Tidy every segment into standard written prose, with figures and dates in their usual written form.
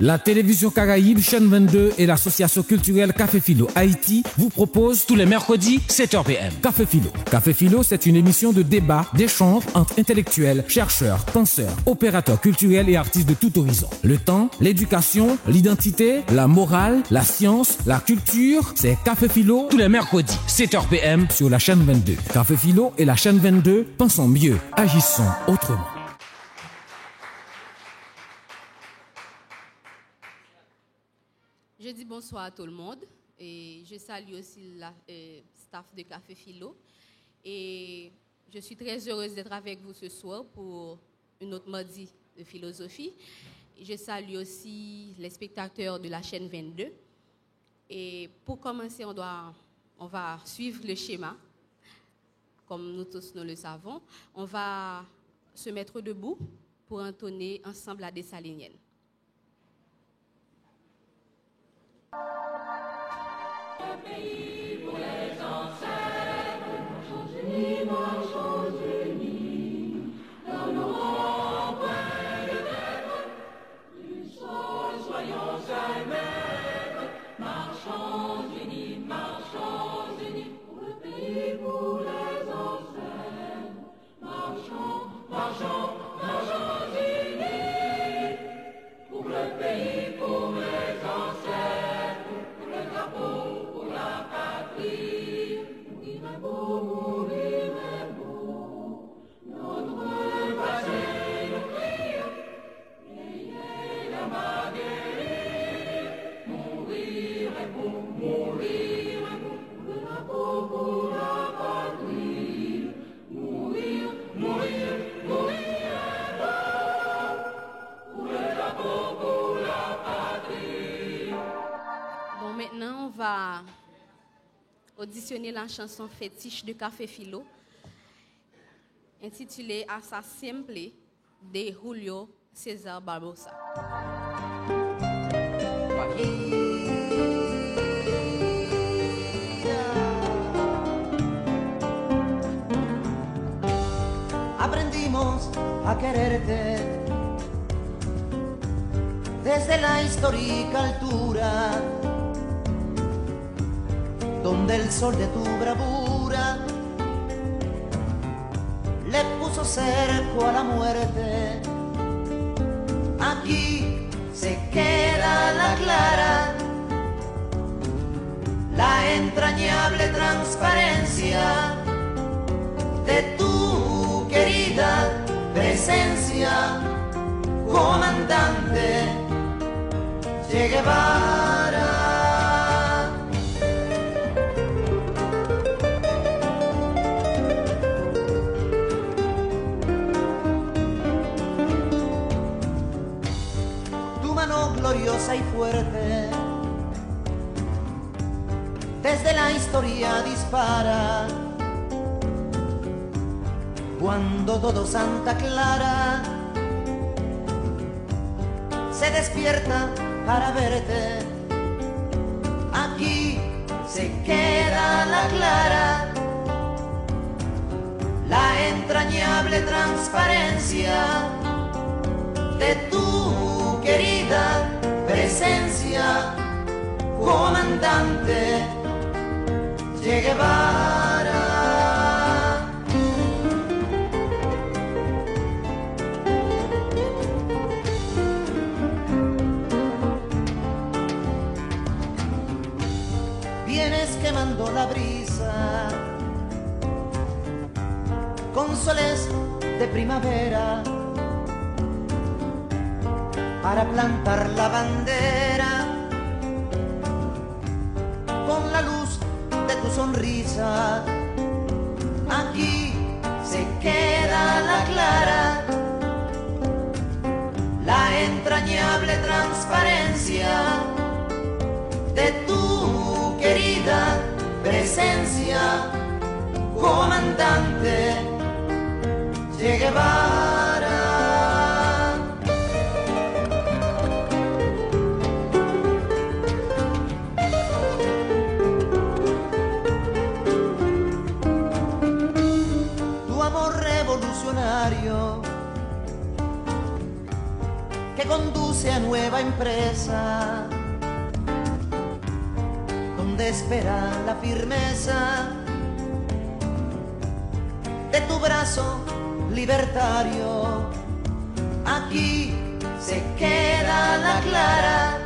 La télévision Caraïbe, chaîne 22 et l'association culturelle Café Philo Haïti vous proposent tous les mercredis 7h PM. Café Philo. Café Philo, c'est une émission de débat, d'échange entre intellectuels, chercheurs, penseurs, opérateurs culturels et artistes de tout horizon. Le temps, l'éducation, l'identité, la morale, la science, la culture, c'est Café Philo tous les mercredis 7h PM sur la chaîne 22. Café Philo et la chaîne 22, pensons mieux, agissons autrement. Je dis bonsoir à tout le monde et je salue aussi la staff de Café Philo. Et je suis très heureuse d'être avec vous ce soir pour une autre mardi de philosophie. Et je salue aussi les spectateurs de la chaîne 22. Et pour commencer, on va suivre le schéma, comme nous tous nous le savons. On va se mettre debout pour entonner ensemble la dessalinienne. Le pays pour les ancêtres, marchons unis, dans nos rangs pleins de maîtres, du sol soyons seuls maîtres, marchons unis, pour le pays pour les ancêtres, marchons unis, pour le pays pour les ancêtres. Pour la patrie, mourir est beau, notre passé nous crie, ayez la main guérie, mourir est beau, pour la patrie, mourir est beau, pour la patrie. Bon, maintenant, on va auditionner la chanson fétiche de Café Philo, intitulée Asa Simple de Julio César Barbosa. Aprendimos a quererte desde la histórica altura, donde el sol de tu bravura le puso cerco a la muerte. Aquí se queda la clara, la entrañable transparencia de tu querida presencia, comandante Che Guevara. Gloriosa y fuerte, desde la historia dispara, cuando todo Santa Clara se despierta para verte. Aquí se queda la clara, la entrañable transparencia de tu querida presencia, comandante Che Guevara. Vienes quemando la brisa con soles de primavera para plantar la bandera con la luz de tu sonrisa. Aquí se queda la clara, la entrañable transparencia de tu querida presencia, comandante Che Guevara. Tu amor revolucionario que con conduce a nueva empresa, donde espera la firmeza de tu brazo libertario. Aquí se queda la clara,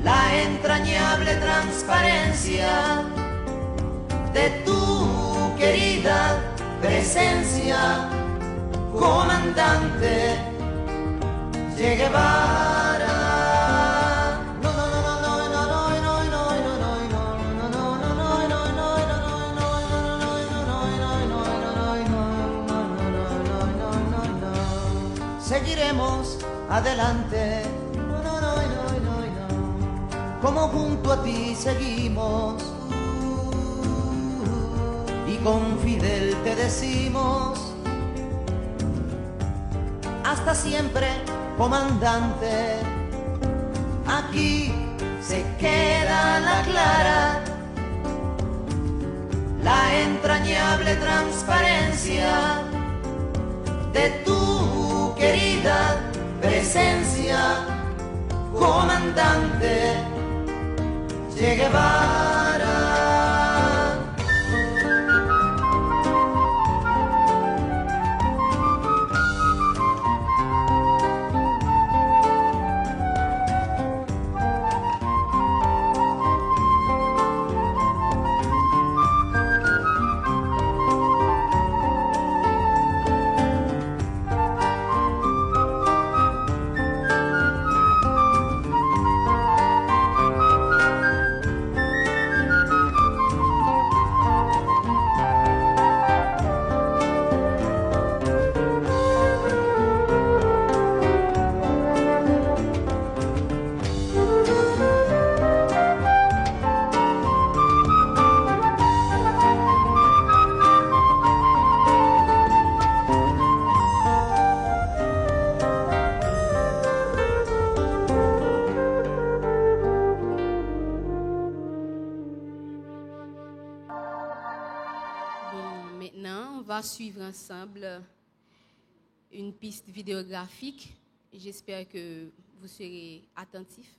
la entrañable transparencia de tu querida presencia, comandante Che Guevara. Seguiremos adelante, como junto a ti seguimos, y con Fidel te decimos, hasta siempre, comandante. Aquí se queda la clara, la entrañable transparencia de tu querida presencia, comandante Che Guevara. Suivre ensemble une piste vidéographique. J'espère que vous serez attentifs.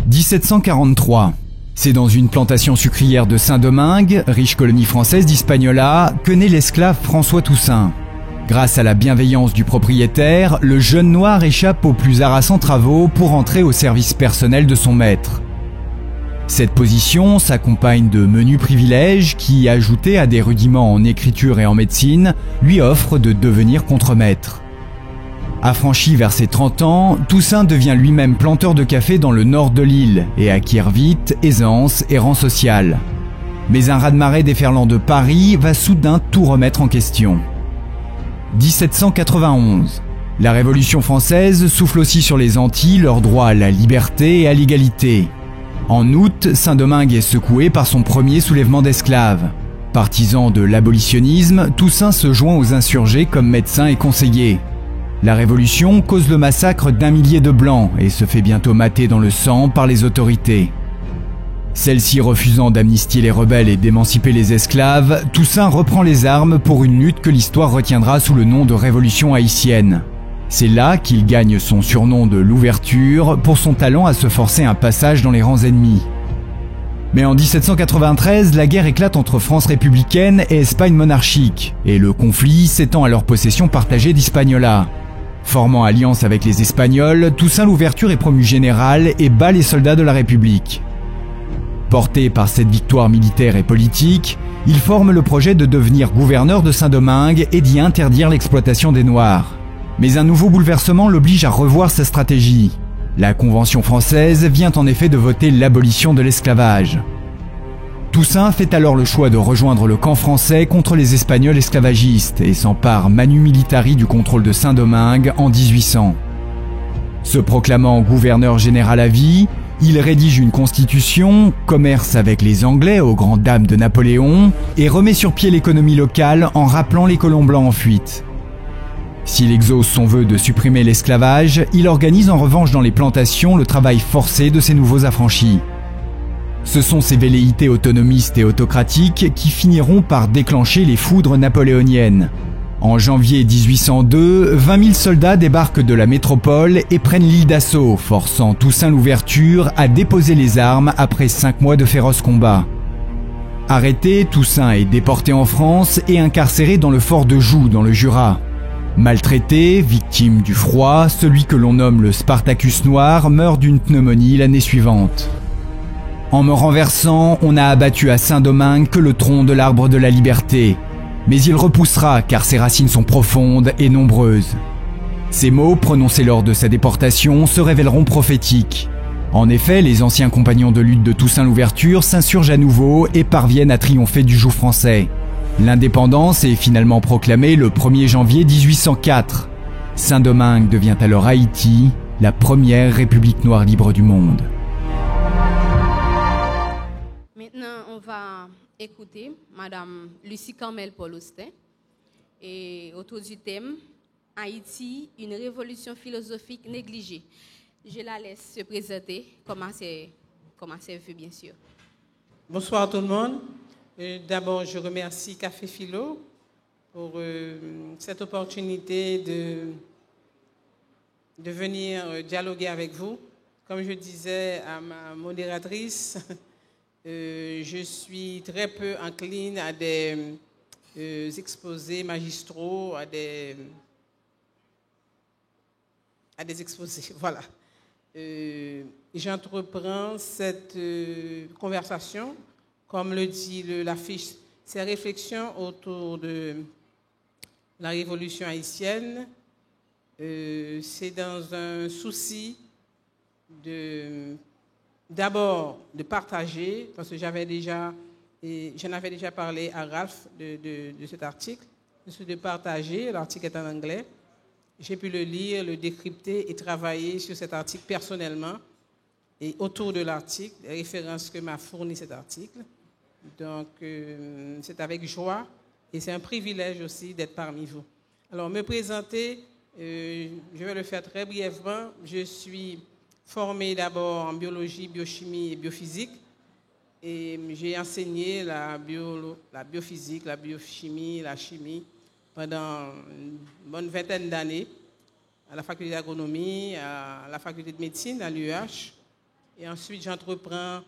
1743. C'est dans une plantation sucrière de Saint-Domingue, riche colonie française d'Hispaniola, que naît l'esclave François Toussaint. Grâce à la bienveillance du propriétaire, le jeune noir échappe aux plus harassants travaux pour entrer au service personnel de son maître. Cette position s'accompagne de menus privilèges qui, ajoutés à des rudiments en écriture et en médecine, lui offrent de devenir contremaître. Affranchi vers ses 30 ans, Toussaint devient lui-même planteur de café dans le nord de l'île et acquiert vite aisance et rang social. Mais un raz-de-marée déferlant de Paris va soudain tout remettre en question. 1791. La Révolution française souffle aussi sur les Antilles leur droit à la liberté et à l'égalité. En août, Saint-Domingue est secoué par son premier soulèvement d'esclaves. Partisan de l'abolitionnisme, Toussaint se joint aux insurgés comme médecin et conseiller. La Révolution cause le massacre d'1 millier de Blancs et se fait bientôt mater dans le sang par les autorités. Celles-ci refusant d'amnistier les rebelles et d'émanciper les esclaves, Toussaint reprend les armes pour une lutte que l'histoire retiendra sous le nom de Révolution haïtienne. C'est là qu'il gagne son surnom de l'ouverture pour son talent à se forcer un passage dans les rangs ennemis. Mais en 1793, la guerre éclate entre France républicaine et Espagne monarchique, et le conflit s'étend à leur possession partagée d'Hispaniola. Formant alliance avec les Espagnols, Toussaint Louverture est promu général et bat les soldats de la République. Porté par cette victoire militaire et politique, il forme le projet de devenir gouverneur de Saint-Domingue et d'y interdire l'exploitation des Noirs. Mais un nouveau bouleversement l'oblige à revoir sa stratégie. La Convention française vient en effet de voter l'abolition de l'esclavage. Toussaint fait alors le choix de rejoindre le camp français contre les Espagnols esclavagistes et s'empare manu militari du contrôle de Saint-Domingue en 1800. Se proclamant gouverneur général à vie, il rédige une constitution, commerce avec les Anglais aux grandes dames de Napoléon et remet sur pied l'économie locale en rappelant les colons blancs en fuite. S'il exauce son vœu de supprimer l'esclavage, il organise en revanche dans les plantations le travail forcé de ces nouveaux affranchis. Ce sont ces velléités autonomistes et autocratiques qui finiront par déclencher les foudres napoléoniennes. En janvier 1802, 20 000 soldats débarquent de la métropole et prennent l'île d'assaut, forçant Toussaint Louverture à déposer les armes après 5 mois de féroces combats. Arrêté, Toussaint est déporté en France et incarcéré dans le fort de Joux, dans le Jura. Maltraité, victime du froid, celui que l'on nomme le Spartacus noir meurt d'une pneumonie l'année suivante. En me renversant, on a abattu à Saint-Domingue que le tronc de l'arbre de la liberté. Mais il repoussera car ses racines sont profondes et nombreuses. Ces mots, prononcés lors de sa déportation, se révéleront prophétiques. En effet, les anciens compagnons de lutte de Toussaint Louverture s'insurgent à nouveau et parviennent à triompher du joug français. L'indépendance est finalement proclamée le 1er janvier 1804. Saint-Domingue devient alors Haïti, la première république noire libre du monde. Maintenant, on va écouter Madame Lucie Carmel-Paul-Austin et autour du thème Haïti, une révolution philosophique négligée. Je la laisse se présenter, comment c'est vu bien sûr. Bonsoir tout le monde. D'abord, je remercie Café Philo pour cette opportunité de venir dialoguer avec vous. Comme je disais à ma modératrice, je suis très peu incline à des exposés magistraux, à des exposés. Voilà. J'entreprends cette conversation, comme le dit l'affiche, ces réflexions autour de la révolution haïtienne. C'est dans un souci d'abord de partager, parce que j'en avais déjà parlé à Ralph de cet article, de partager, l'article est en anglais. J'ai pu le lire, le décrypter et travailler sur cet article personnellement et autour de l'article, les références que m'a fourni cet article. Donc, c'est avec joie et c'est un privilège aussi d'être parmi vous. Alors, me présenter, je vais le faire très brièvement. Je suis formé d'abord en biologie, biochimie et biophysique. Et j'ai enseigné la biophysique, la biochimie, la chimie pendant une bonne vingtaine d'années à la faculté d'agronomie, à la faculté de médecine, à l'UH. Et ensuite, j'entreprends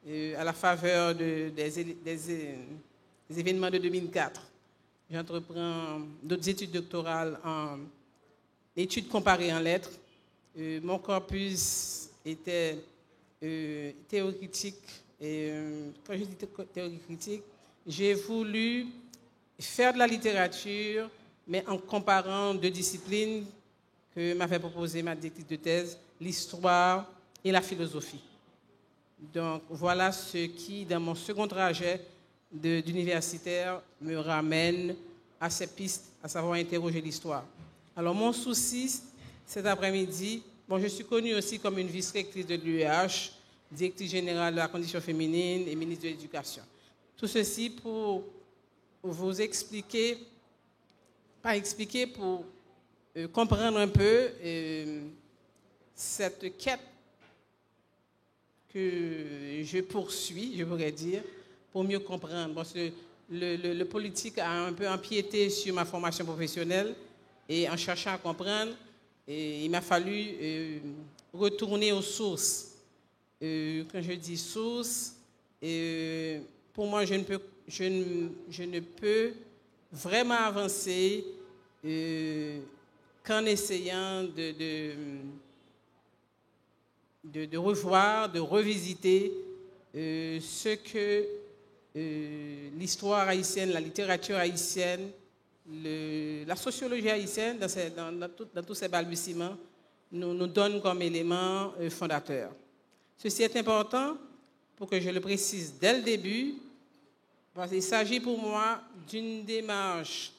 à la faveur des événements de 2004. J'entreprends d'autres études doctorales en études comparées en lettres. Mon corpus était théorie-critique. Et quand je dis théorie-critique, j'ai voulu faire de la littérature, mais en comparant deux disciplines que m'avait proposé ma directrice de thèse, l'histoire et la philosophie. Donc voilà ce qui, dans mon second trajet d'universitaire, me ramène à ces pistes, à savoir interroger l'histoire. Alors mon souci, cet après-midi, je suis connue aussi comme une vice-rectrice de l'UEH, directrice générale de la condition féminine et ministre de l'Éducation. Tout ceci pour vous expliquer, pour comprendre un peu cette quête que je poursuis, je pourrais dire, pour mieux comprendre. Parce que le politique a un peu empiété sur ma formation professionnelle et en cherchant à comprendre, il m'a fallu retourner aux sources. Quand je dis sources, pour moi, je ne peux vraiment avancer qu'en essayant de revoir, de revisiter ce que l'histoire haïtienne, la littérature haïtienne, la sociologie haïtienne, dans tous ces balbutiements, nous donne comme élément fondateur. Ceci est important pour que je le précise dès le début, parce qu'il s'agit pour moi d'une démarche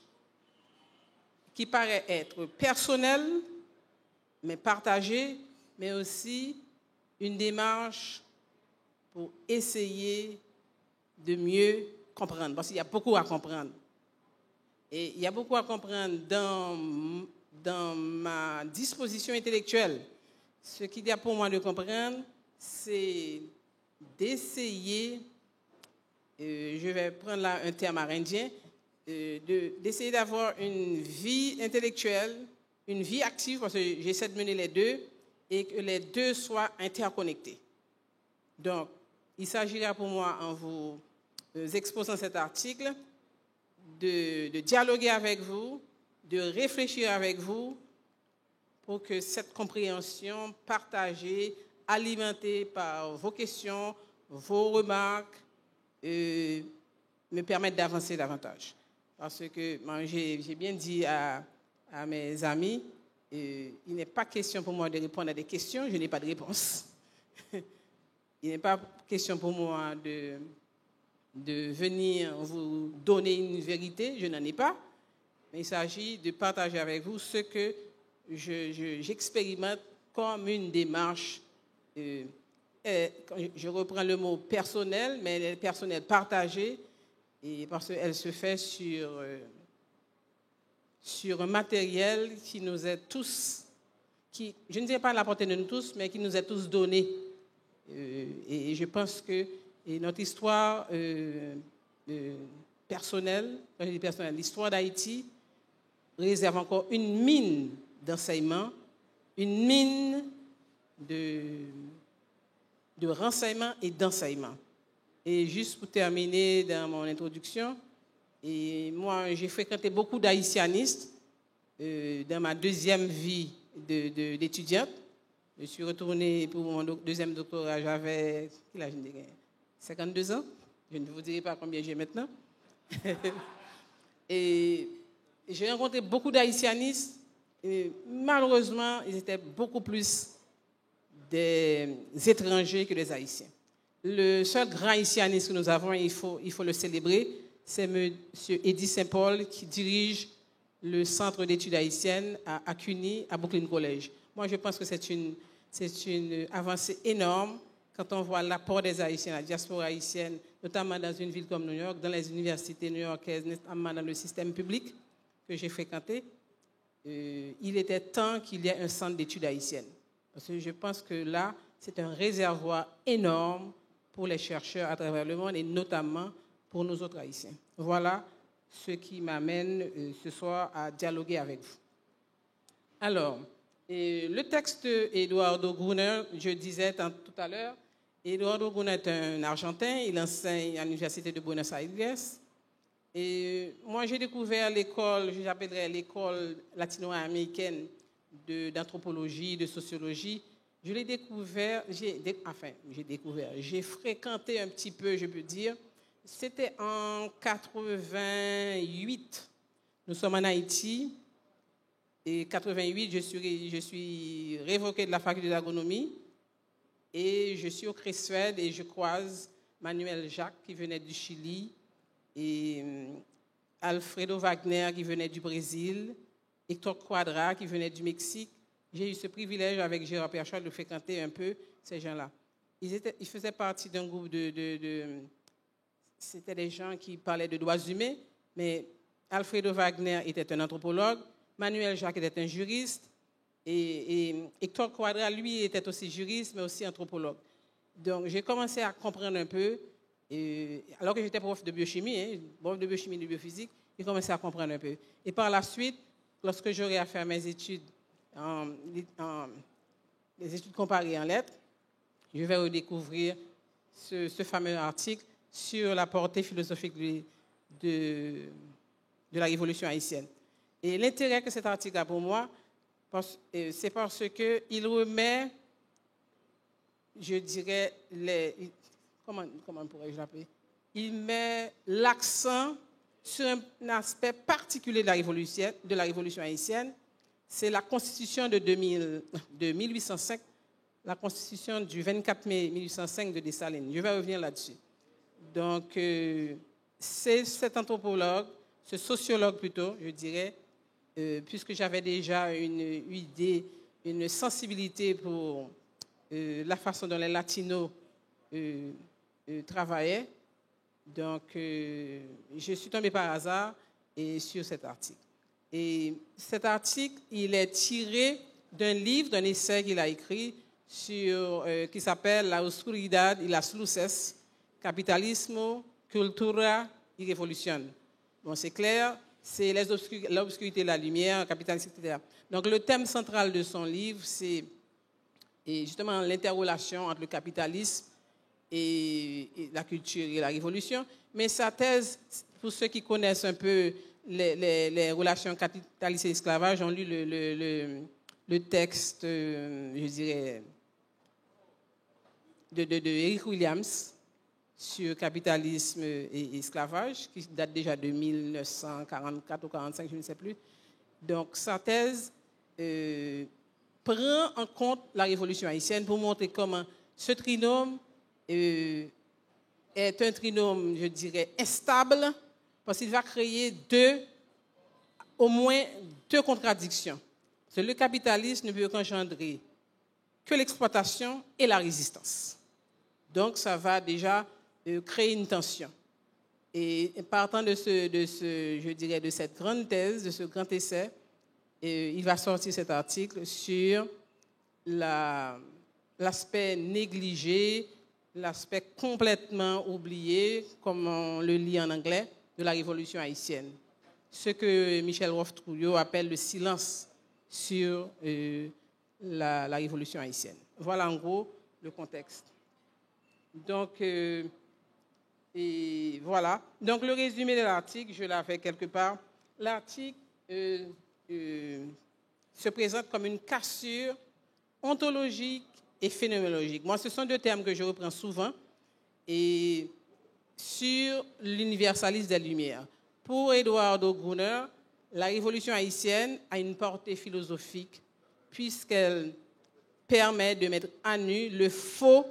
qui paraît être personnelle, mais partagée, mais aussi une démarche pour essayer de mieux comprendre, parce qu'il y a beaucoup à comprendre. Et il y a beaucoup à comprendre dans ma disposition intellectuelle. Ce qu'il y a pour moi de comprendre, c'est d'essayer, je vais prendre là un terme amérindien, d'essayer d'avoir une vie intellectuelle, une vie active, parce que j'essaie de mener les deux, et que les deux soient interconnectés. Donc, il s'agira pour moi, en vous exposant cet article, de dialoguer avec vous, de réfléchir avec vous, pour que cette compréhension partagée, alimentée par vos questions, vos remarques, me permette d'avancer davantage. Parce que moi, j'ai bien dit à mes amis, il n'est pas question pour moi de répondre à des questions, je n'ai pas de réponse. Il n'est pas question pour moi de venir vous donner une vérité, je n'en ai pas. Mais il s'agit de partager avec vous ce que j'expérimente comme une démarche, je reprends le mot personnel, mais personnel partagé, et parce qu'elle se fait sur un matériel qui nous est tous, je ne dirais pas à la portée de nous tous, mais qui nous est tous donné. Et je pense que notre histoire personnelle, quand je dis personnelle, l'histoire d'Haïti réserve encore une mine d'enseignement, une mine de renseignements et d'enseignements. Et juste pour terminer dans mon introduction, moi j'ai fréquenté beaucoup d'haïtianistes dans ma deuxième vie d'étudiante. Je suis retournée pour mon deuxième doctorat, j'avais 52 ans, je ne vous dirai pas combien j'ai maintenant. Et j'ai rencontré beaucoup d'haïtianistes, et malheureusement, ils étaient beaucoup plus des étrangers que des haïtiens. Le seul grand haïtianiste que nous avons, il faut le célébrer, c'est M. Eddy Saint-Paul qui dirige le centre d'études haïtiennes à CUNY, à Brooklyn College. Moi, je pense que c'est une avancée énorme quand on voit l'apport des Haïtiens, la diaspora haïtienne, notamment dans une ville comme New York, dans les universités new-yorkaises, notamment dans le système public que j'ai fréquenté. Il était temps qu'il y ait un centre d'études haïtiennes. Parce que je pense que là, c'est un réservoir énorme pour les chercheurs à travers le monde et notamment pour nous autres Haïtiens. Voilà ce qui m'amène ce soir à dialoguer avec vous. Alors, le texte d'Eduardo Gruner, je disais tout à l'heure, Eduardo Gruner est un Argentin, il enseigne à l'Université de Buenos Aires. Et moi, j'ai découvert l'école, j'appellerais l'école latino-américaine d'anthropologie, de sociologie. Je l'ai découvert, j'ai fréquenté un petit peu, je peux dire. C'était en 88. Nous sommes en Haïti. Et en 88, je suis révoqué de la faculté d'agronomie. Et je suis au CRESFED et je croise Manuel Jacques qui venait du Chili et Alfredo Wagner qui venait du Brésil, Héctor Quadra qui venait du Mexique. J'ai eu ce privilège avec Gérard Perchol de fréquenter un peu ces gens-là. Ils faisaient partie d'un groupe c'était des gens qui parlaient de droits humains, mais Alfredo Wagner était un anthropologue, Manuel Jacques était un juriste, et Héctor Quadra, lui, était aussi juriste, mais aussi anthropologue. Donc, j'ai commencé à comprendre un peu, alors que j'étais prof de biochimie, prof de biochimie et de biophysique, j'ai commencé à comprendre un peu. Et par la suite, lorsque j'aurai à faire mes études, les études comparées en lettres, je vais redécouvrir ce fameux article sur la portée philosophique de la Révolution haïtienne. Et l'intérêt que cet article a pour moi, c'est parce qu'il remet, je dirais, comment pourrais-je l'appeler? Il met l'accent sur un aspect particulier de la Révolution haïtienne. C'est la Constitution de 1805, la Constitution du 24 mai 1805 de Dessalines. Je vais revenir là-dessus. Donc, c'est cet anthropologue, ce sociologue plutôt, je dirais, puisque j'avais déjà une idée, une sensibilité pour la façon dont les latinos travaillaient. Donc, je suis tombée par hasard sur cet article. Et cet article, il est tiré d'un livre, d'un essai qu'il a écrit qui s'appelle La Oscuridad y las Luces, Capitalismo, Cultura y Revolución. Bon, c'est clair, c'est l'obscurité et la lumière, capitalisme, etc. Donc, le thème central de son livre, c'est justement l'interrelation entre le capitalisme et la culture et la révolution. Mais sa thèse, pour ceux qui connaissent un peu les relations capitalistes et esclavage, ont lu le texte, je dirais, de Eric Williams sur capitalisme et esclavage, qui date déjà de 1944 ou 1945, je ne sais plus. Donc, sa thèse prend en compte la révolution haïtienne pour montrer comment ce trinôme est un trinôme, je dirais, instable, parce qu'il va créer au moins deux contradictions. C'est le capitalisme ne peut qu'engendrer que l'exploitation et la résistance. Donc, ça va déjà créer une tension. Et partant de cette grande thèse, de ce grand essai, il va sortir cet article sur l'aspect négligé, l'aspect complètement oublié, comme on le lit en anglais, de la révolution haïtienne. Ce que Michel Rolph-Trouillot appelle le silence sur la révolution haïtienne. Voilà en gros le contexte. Donc, voilà. Donc, le résumé de l'article, je l'ai fait quelque part. L'article se présente comme une cassure ontologique et phénoménologique. Moi, ce sont deux termes que je reprends souvent. Et sur l'universalisme des Lumières. Pour Eduardo Gruner, la révolution haïtienne a une portée philosophique puisqu'elle permet de mettre à nu le faux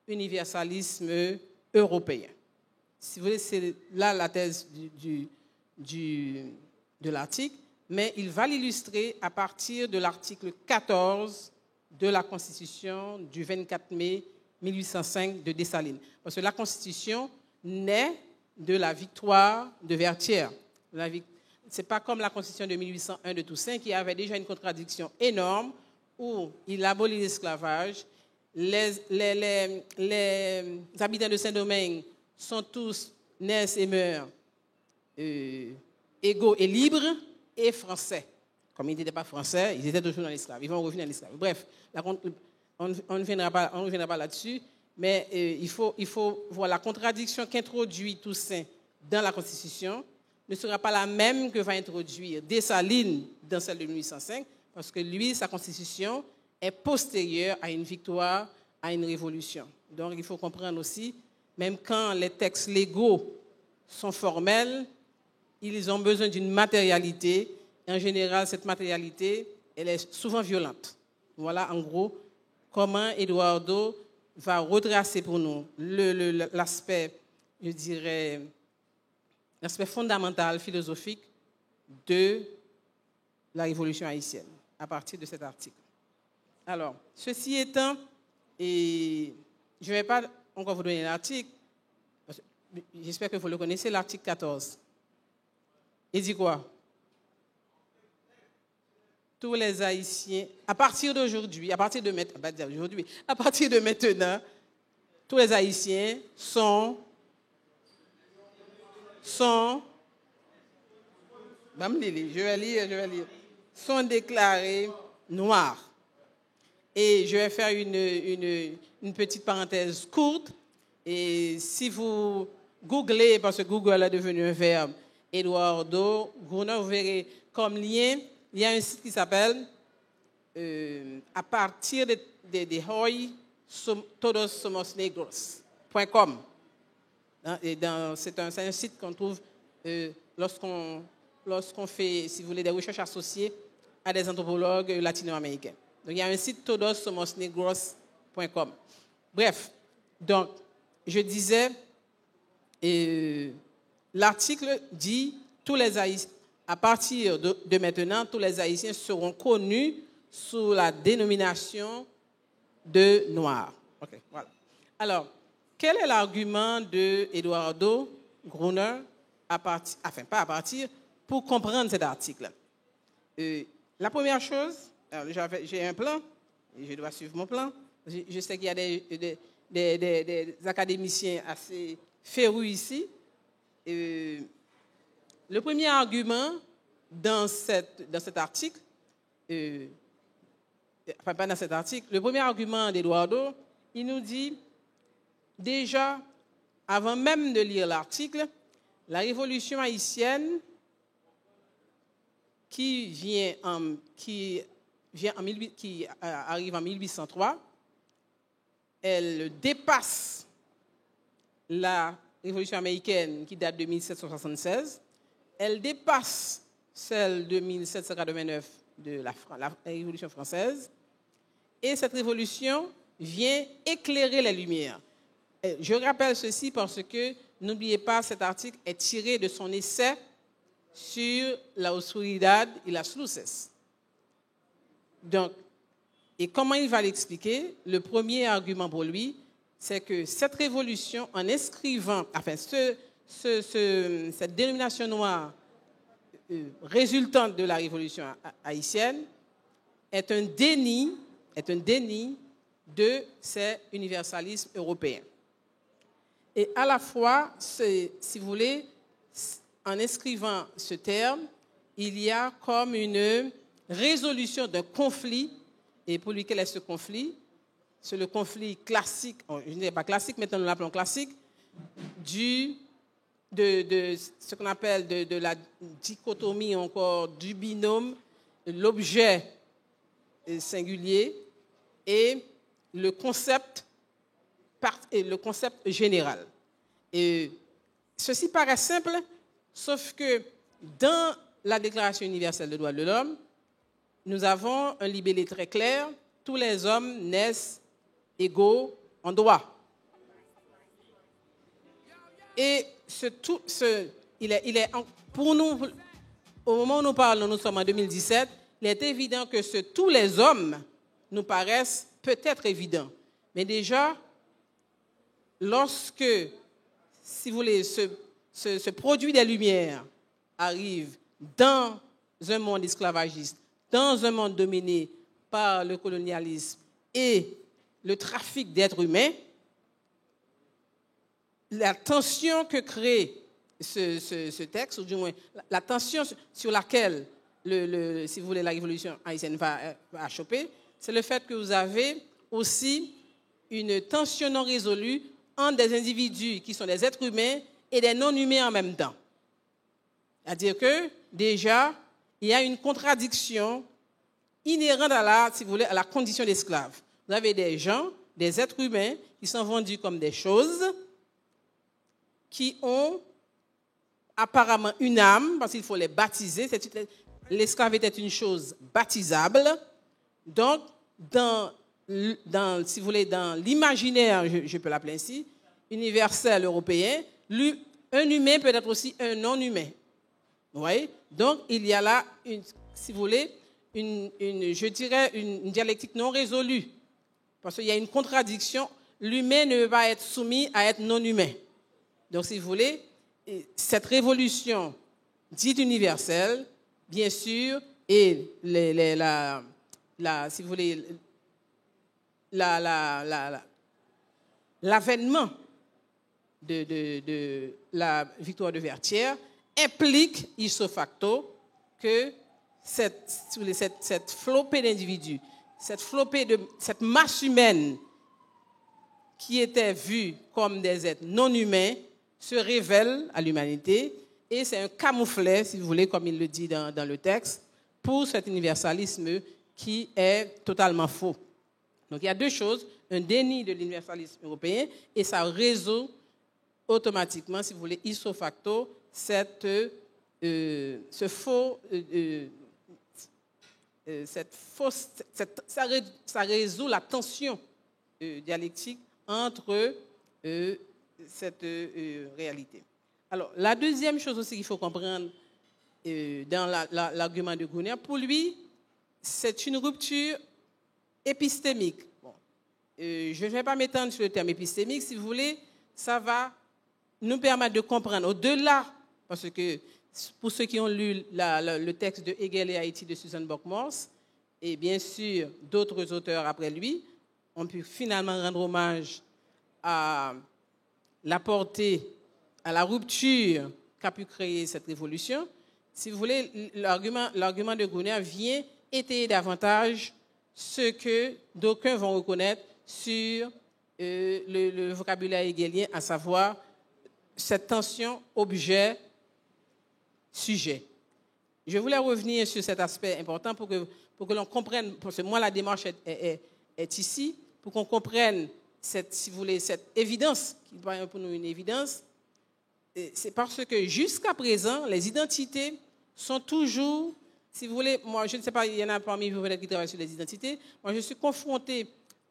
universalisme européen. Si vous voulez, c'est là la thèse de l'article, mais il va l'illustrer à partir de l'article 14 de la Constitution du 24 mai 1805 de Dessalines. Parce que la Constitution naît de la victoire de Vertières. Ce n'est pas comme la Constitution de 1801 de Toussaint qui avait déjà une contradiction énorme où il abolit l'esclavage. Les habitants de Saint-Domingue sont tous, naissent et meurent égaux et libres et français. Comme ils n'étaient pas français, ils étaient toujours dans l'esclavage. Ils vont revenir dans l'esclavage. Bref, on ne reviendra pas là-dessus, mais il faut voir la contradiction qu'introduit Toussaint dans la Constitution ne sera pas la même que va introduire Dessalines dans celle de 1805, parce que lui, sa Constitution est postérieure à une victoire, à une révolution. Donc, il faut comprendre aussi, même quand les textes légaux sont formels, ils ont besoin d'une matérialité. Et en général, cette matérialité, elle est souvent violente. Voilà, en gros, comment Eduardo va retracer pour nous l'aspect, je dirais, l'aspect fondamental, philosophique de la révolution haïtienne, à partir de cet article. Alors, ceci étant, et je ne vais pas encore vous donner l'article, j'espère que vous le connaissez, l'article 14. Il dit quoi? Tous les Haïtiens, à partir d'aujourd'hui, à partir de maintenant, tous les Haïtiens sont sont déclarés noirs. Et je vais faire une petite parenthèse courte. Et si vous googlez, parce que Google est devenu un verbe, Eduardo Gruner, vous verrez comme lien, il y a un site qui s'appelle à partir de hoy todos somos negros.com. C'est un site qu'on trouve lorsqu'on fait, si vous voulez, des recherches associées à des anthropologues latino-américains. Donc, il y a un site todosomosnegros.com. Bref, donc, je disais, l'article dit tous les Haïtiens, à partir de maintenant, tous les Haïtiens seront connus sous la dénomination de Noirs. Okay, voilà. Alors, quel est l'argument de Eduardo Gruner pour comprendre cet article? La première chose, j'ai un plan, et je dois suivre mon plan. Je sais qu'il y a des académiciens assez férus ici. le premier argument dans cet article, enfin pas dans cet article, le premier argument d'Eduardo, il nous dit, déjà, avant même de lire l'article, la révolution haïtienne qui arrive en 1803, elle dépasse la révolution américaine qui date de 1776, elle dépasse celle de 1789 de la révolution française, et cette révolution vient éclairer les lumières. Je rappelle ceci parce que, n'oubliez pas, cet article est tiré de son essai sur la oscuridad y las luces. Donc, et comment il va l'expliquer? Le premier argument pour lui, c'est que cette révolution, en inscrivant, enfin, cette dénomination noire résultante de la révolution haïtienne, est un déni de ces universalismes européens. Et à la fois, si vous voulez, en inscrivant ce terme, il y a comme une résolution d'un conflit. Et pour lui, quel est ce conflit? C'est le conflit classique, je ne dirais pas classique, maintenant nous l'appelons classique, de ce qu'on appelle de la dichotomie encore du binôme, l'objet singulier et le concept général. Et ceci paraît simple, sauf que dans la Déclaration universelle des droits de l'homme, nous avons un libellé très clair, tous les hommes naissent égaux en droit. Et pour nous, au moment où nous parlons, nous sommes en 2017, il est évident que tous les hommes nous paraissent peut-être évidents. Mais déjà, lorsque, si vous voulez, ce produit des Lumières arrive dans un monde esclavagiste, dans un monde dominé par le colonialisme et le trafic d'êtres humains, la tension que crée ce texte, ou du moins la tension sur laquelle, si vous voulez, la révolution haïtienne va choper, c'est le fait que vous avez aussi une tension non résolue entre des individus qui sont des êtres humains et des non-humains en même temps. C'est-à-dire que, déjà, il y a une contradiction inhérente si vous voulez, à la condition d'esclave. Vous avez des gens, des êtres humains, qui sont vendus comme des choses, qui ont apparemment une âme, parce qu'il faut les baptiser. L'esclave était une chose baptisable. Donc, si vous voulez, dans l'imaginaire, je peux l'appeler ainsi, universel européen, un humain peut être aussi un non-humain. Vous voyez? Donc, il y a là, si vous voulez, je dirais une dialectique non résolue. Parce qu'il y a une contradiction. L'humain ne va être soumis à être non-humain. Donc, si vous voulez, cette révolution dite universelle, bien sûr, et si vous voulez, l'avènement de la victoire de Vertières implique, ipso facto, que cette flopée d'individus, cette masse humaine qui était vue comme des êtres non humains se révèle à l'humanité, et c'est un camouflet, si vous voulez, comme il le dit dans le texte, pour cet universalisme qui est totalement faux. Donc il y a deux choses, un déni de l'universalisme européen, et ça résout automatiquement, si vous voulez, ipso facto, ça résout la tension dialectique entre cette réalité. Alors, la deuxième chose aussi qu'il faut comprendre dans l'argument de Gounière, pour lui, c'est une rupture épistémique. Bon, je ne vais pas m'étendre sur le terme épistémique, si vous voulez, ça va nous permettre de comprendre au-delà, parce que pour ceux qui ont lu le texte de Hegel et Haïti de Susan Borkmans, et bien sûr d'autres auteurs après lui, ont pu finalement rendre hommage à la portée, à la rupture qu'a pu créer cette révolution, si vous voulez, l'argument de Gruner vient étayer davantage ce que d'aucuns vont reconnaître sur le vocabulaire hegelien, à savoir cette tension objet-sujet. Je voulais revenir sur cet aspect important pour que l'on comprenne, parce que moi la démarche est ici, pour qu'on comprenne si vous voulez, cette évidence, qui paraît pour nous une évidence. C'est parce que jusqu'à présent, les identités sont toujours, si vous voulez, moi je ne sais pas, il y en a parmi vous peut-être qui travaillent sur les identités, moi je suis confronté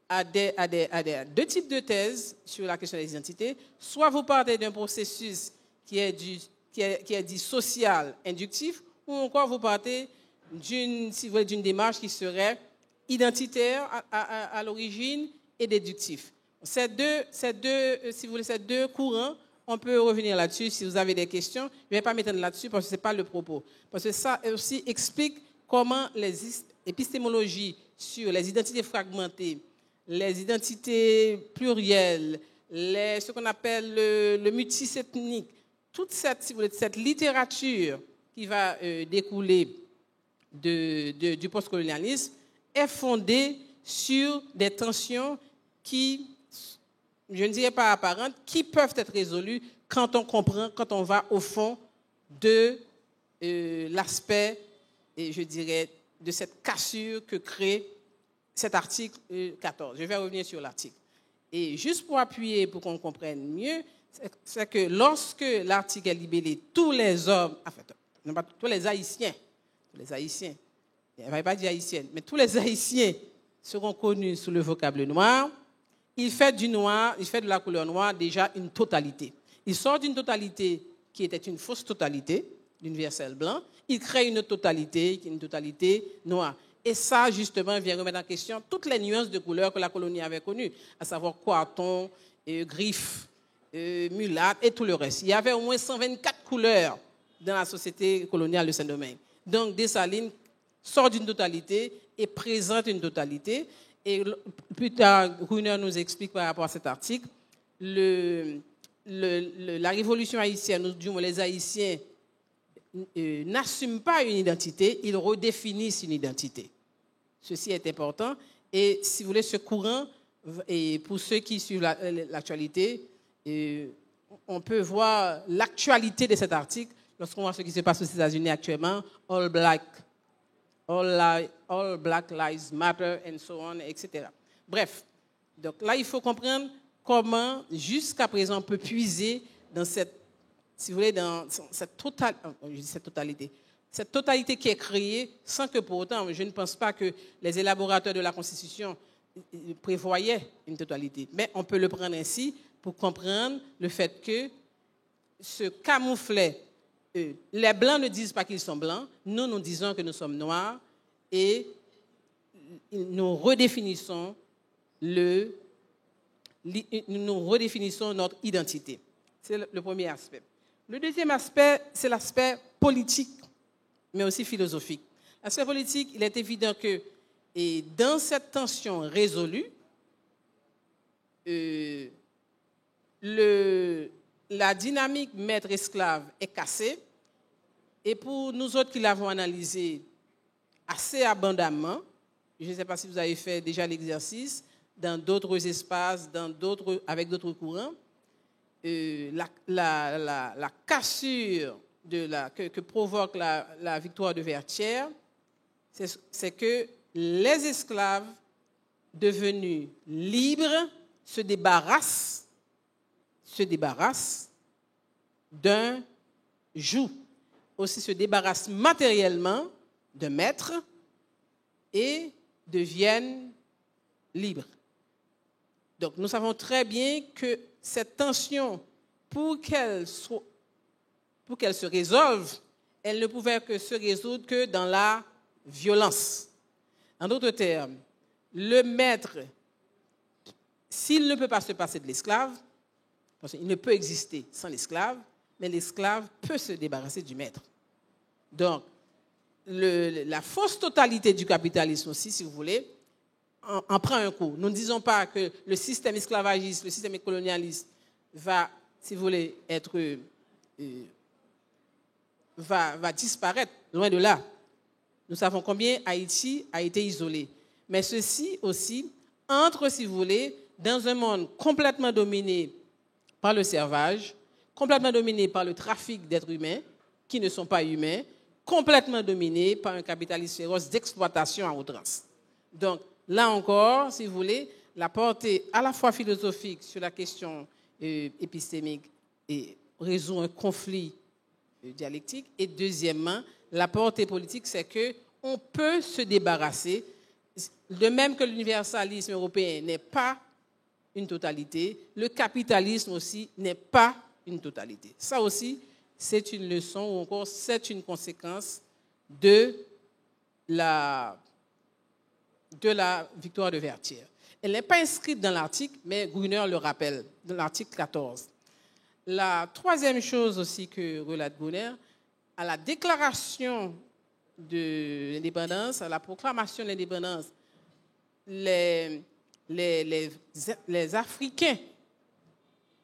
à deux types de thèses sur la question des identités. Soit vous partez d'un processus qui est dit social, inductif, ou encore vous partez d'une démarche qui serait identitaire à l'origine et déductif. Ces deux courants, on peut revenir là-dessus si vous avez des questions. Je ne vais pas m'étendre là-dessus parce que ce n'est pas le propos. Parce que ça aussi explique comment les épistémologies sur les identités fragmentées, les identités plurielles, ce qu'on appelle le mutisme ethnique, toute cette littérature qui va découler du postcolonialisme est fondée sur des tensions qui, je ne dirais pas apparentes, qui peuvent être résolues quand on comprend, quand on va au fond de l'aspect, je dirais, de cette cassure que crée cet article 14. Je vais revenir sur l'article. Et juste pour appuyer, pour qu'on comprenne mieux, c'est que lorsque l'article est libellé, tous les hommes, en fait, non pas tous les Haïtiens, il ne va pas dire haïtienne, mais tous les Haïtiens seront connus sous le vocable noir. Il fait de la couleur noire déjà une totalité. Il sort d'une totalité qui était une fausse totalité, l'universel blanc. Il crée une totalité qui est une totalité noire. Et ça, justement, vient remettre en question toutes les nuances de couleurs que la colonie avait connues, à savoir coaton, griffe, mulâtre et tout le reste. Il y avait au moins 124 couleurs dans la société coloniale de Saint-Domingue. Donc, Dessalines sort d'une totalité et présente une totalité. Et plus tard, Gruner nous explique par rapport à cet article, la révolution haïtienne, ou du moins les Haïtiens, n'assument pas une identité, ils redéfinissent une identité. Ceci est important. Et si vous voulez, ce courant, et pour ceux qui suivent l'actualité, on peut voir l'actualité de cet article lorsqu'on voit ce qui se passe aux États-Unis actuellement, All Black Lives Matter, and so on, etc. Bref, donc là, il faut comprendre comment, jusqu'à présent, on peut puiser dans cette, si vous voulez, dans cette totalité qui est créée, sans que pour autant, je ne pense pas que les élaborateurs de la Constitution prévoyaient une totalité. Mais on peut le prendre ainsi pour comprendre le fait que ce camouflet, les Blancs ne disent pas qu'ils sont blancs, nous disons que nous sommes noirs et nous redéfinissons notre identité. C'est le premier aspect. Le deuxième aspect, c'est l'aspect politique, mais aussi philosophique. L'aspect politique, il est évident que dans cette tension résolue, la dynamique maître-esclave est cassée. Et pour nous autres qui l'avons analysé assez abondamment, je ne sais pas si vous avez fait déjà l'exercice, dans d'autres espaces, avec d'autres courants, la cassure que provoque la victoire de Vertières, c'est que les esclaves devenus libres se débarrassent d'un joug, aussi se débarrassent matériellement de maître et deviennent libres. Donc nous savons très bien que cette tension, pour qu'elle se résolve, elle ne pouvait se résoudre que dans la violence. En d'autres termes, le maître, s'il ne peut pas se passer de l'esclave, parce qu'il ne peut exister sans l'esclave, mais l'esclave peut se débarrasser du maître. Donc, la fausse totalité du capitalisme aussi, si vous voulez, en prend un coup. Nous ne disons pas que le système esclavagiste, le système colonialiste va, si vous voulez, être va disparaître, loin de là. Nous savons combien Haïti a été isolé. Mais ceci aussi entre, si vous voulez, dans un monde complètement dominé par le servage, complètement dominé par le trafic d'êtres humains, qui ne sont pas humains, complètement dominé par un capitalisme féroce d'exploitation à outrance. Donc, là encore, si vous voulez, la portée à la fois philosophique sur la question épistémique et résout un conflit dialectique. Et deuxièmement, la portée politique, c'est qu'on peut se débarrasser, de même que l'universalisme européen n'est pas une totalité, le capitalisme aussi n'est pas une totalité. Ça aussi, c'est une leçon ou encore c'est une conséquence de la victoire de Vertières. Elle n'est pas inscrite dans l'article, mais Gruner le rappelle, dans l'article 14. La troisième chose aussi que relate Gruner, à la déclaration de l'indépendance, à la proclamation de l'indépendance, les Africains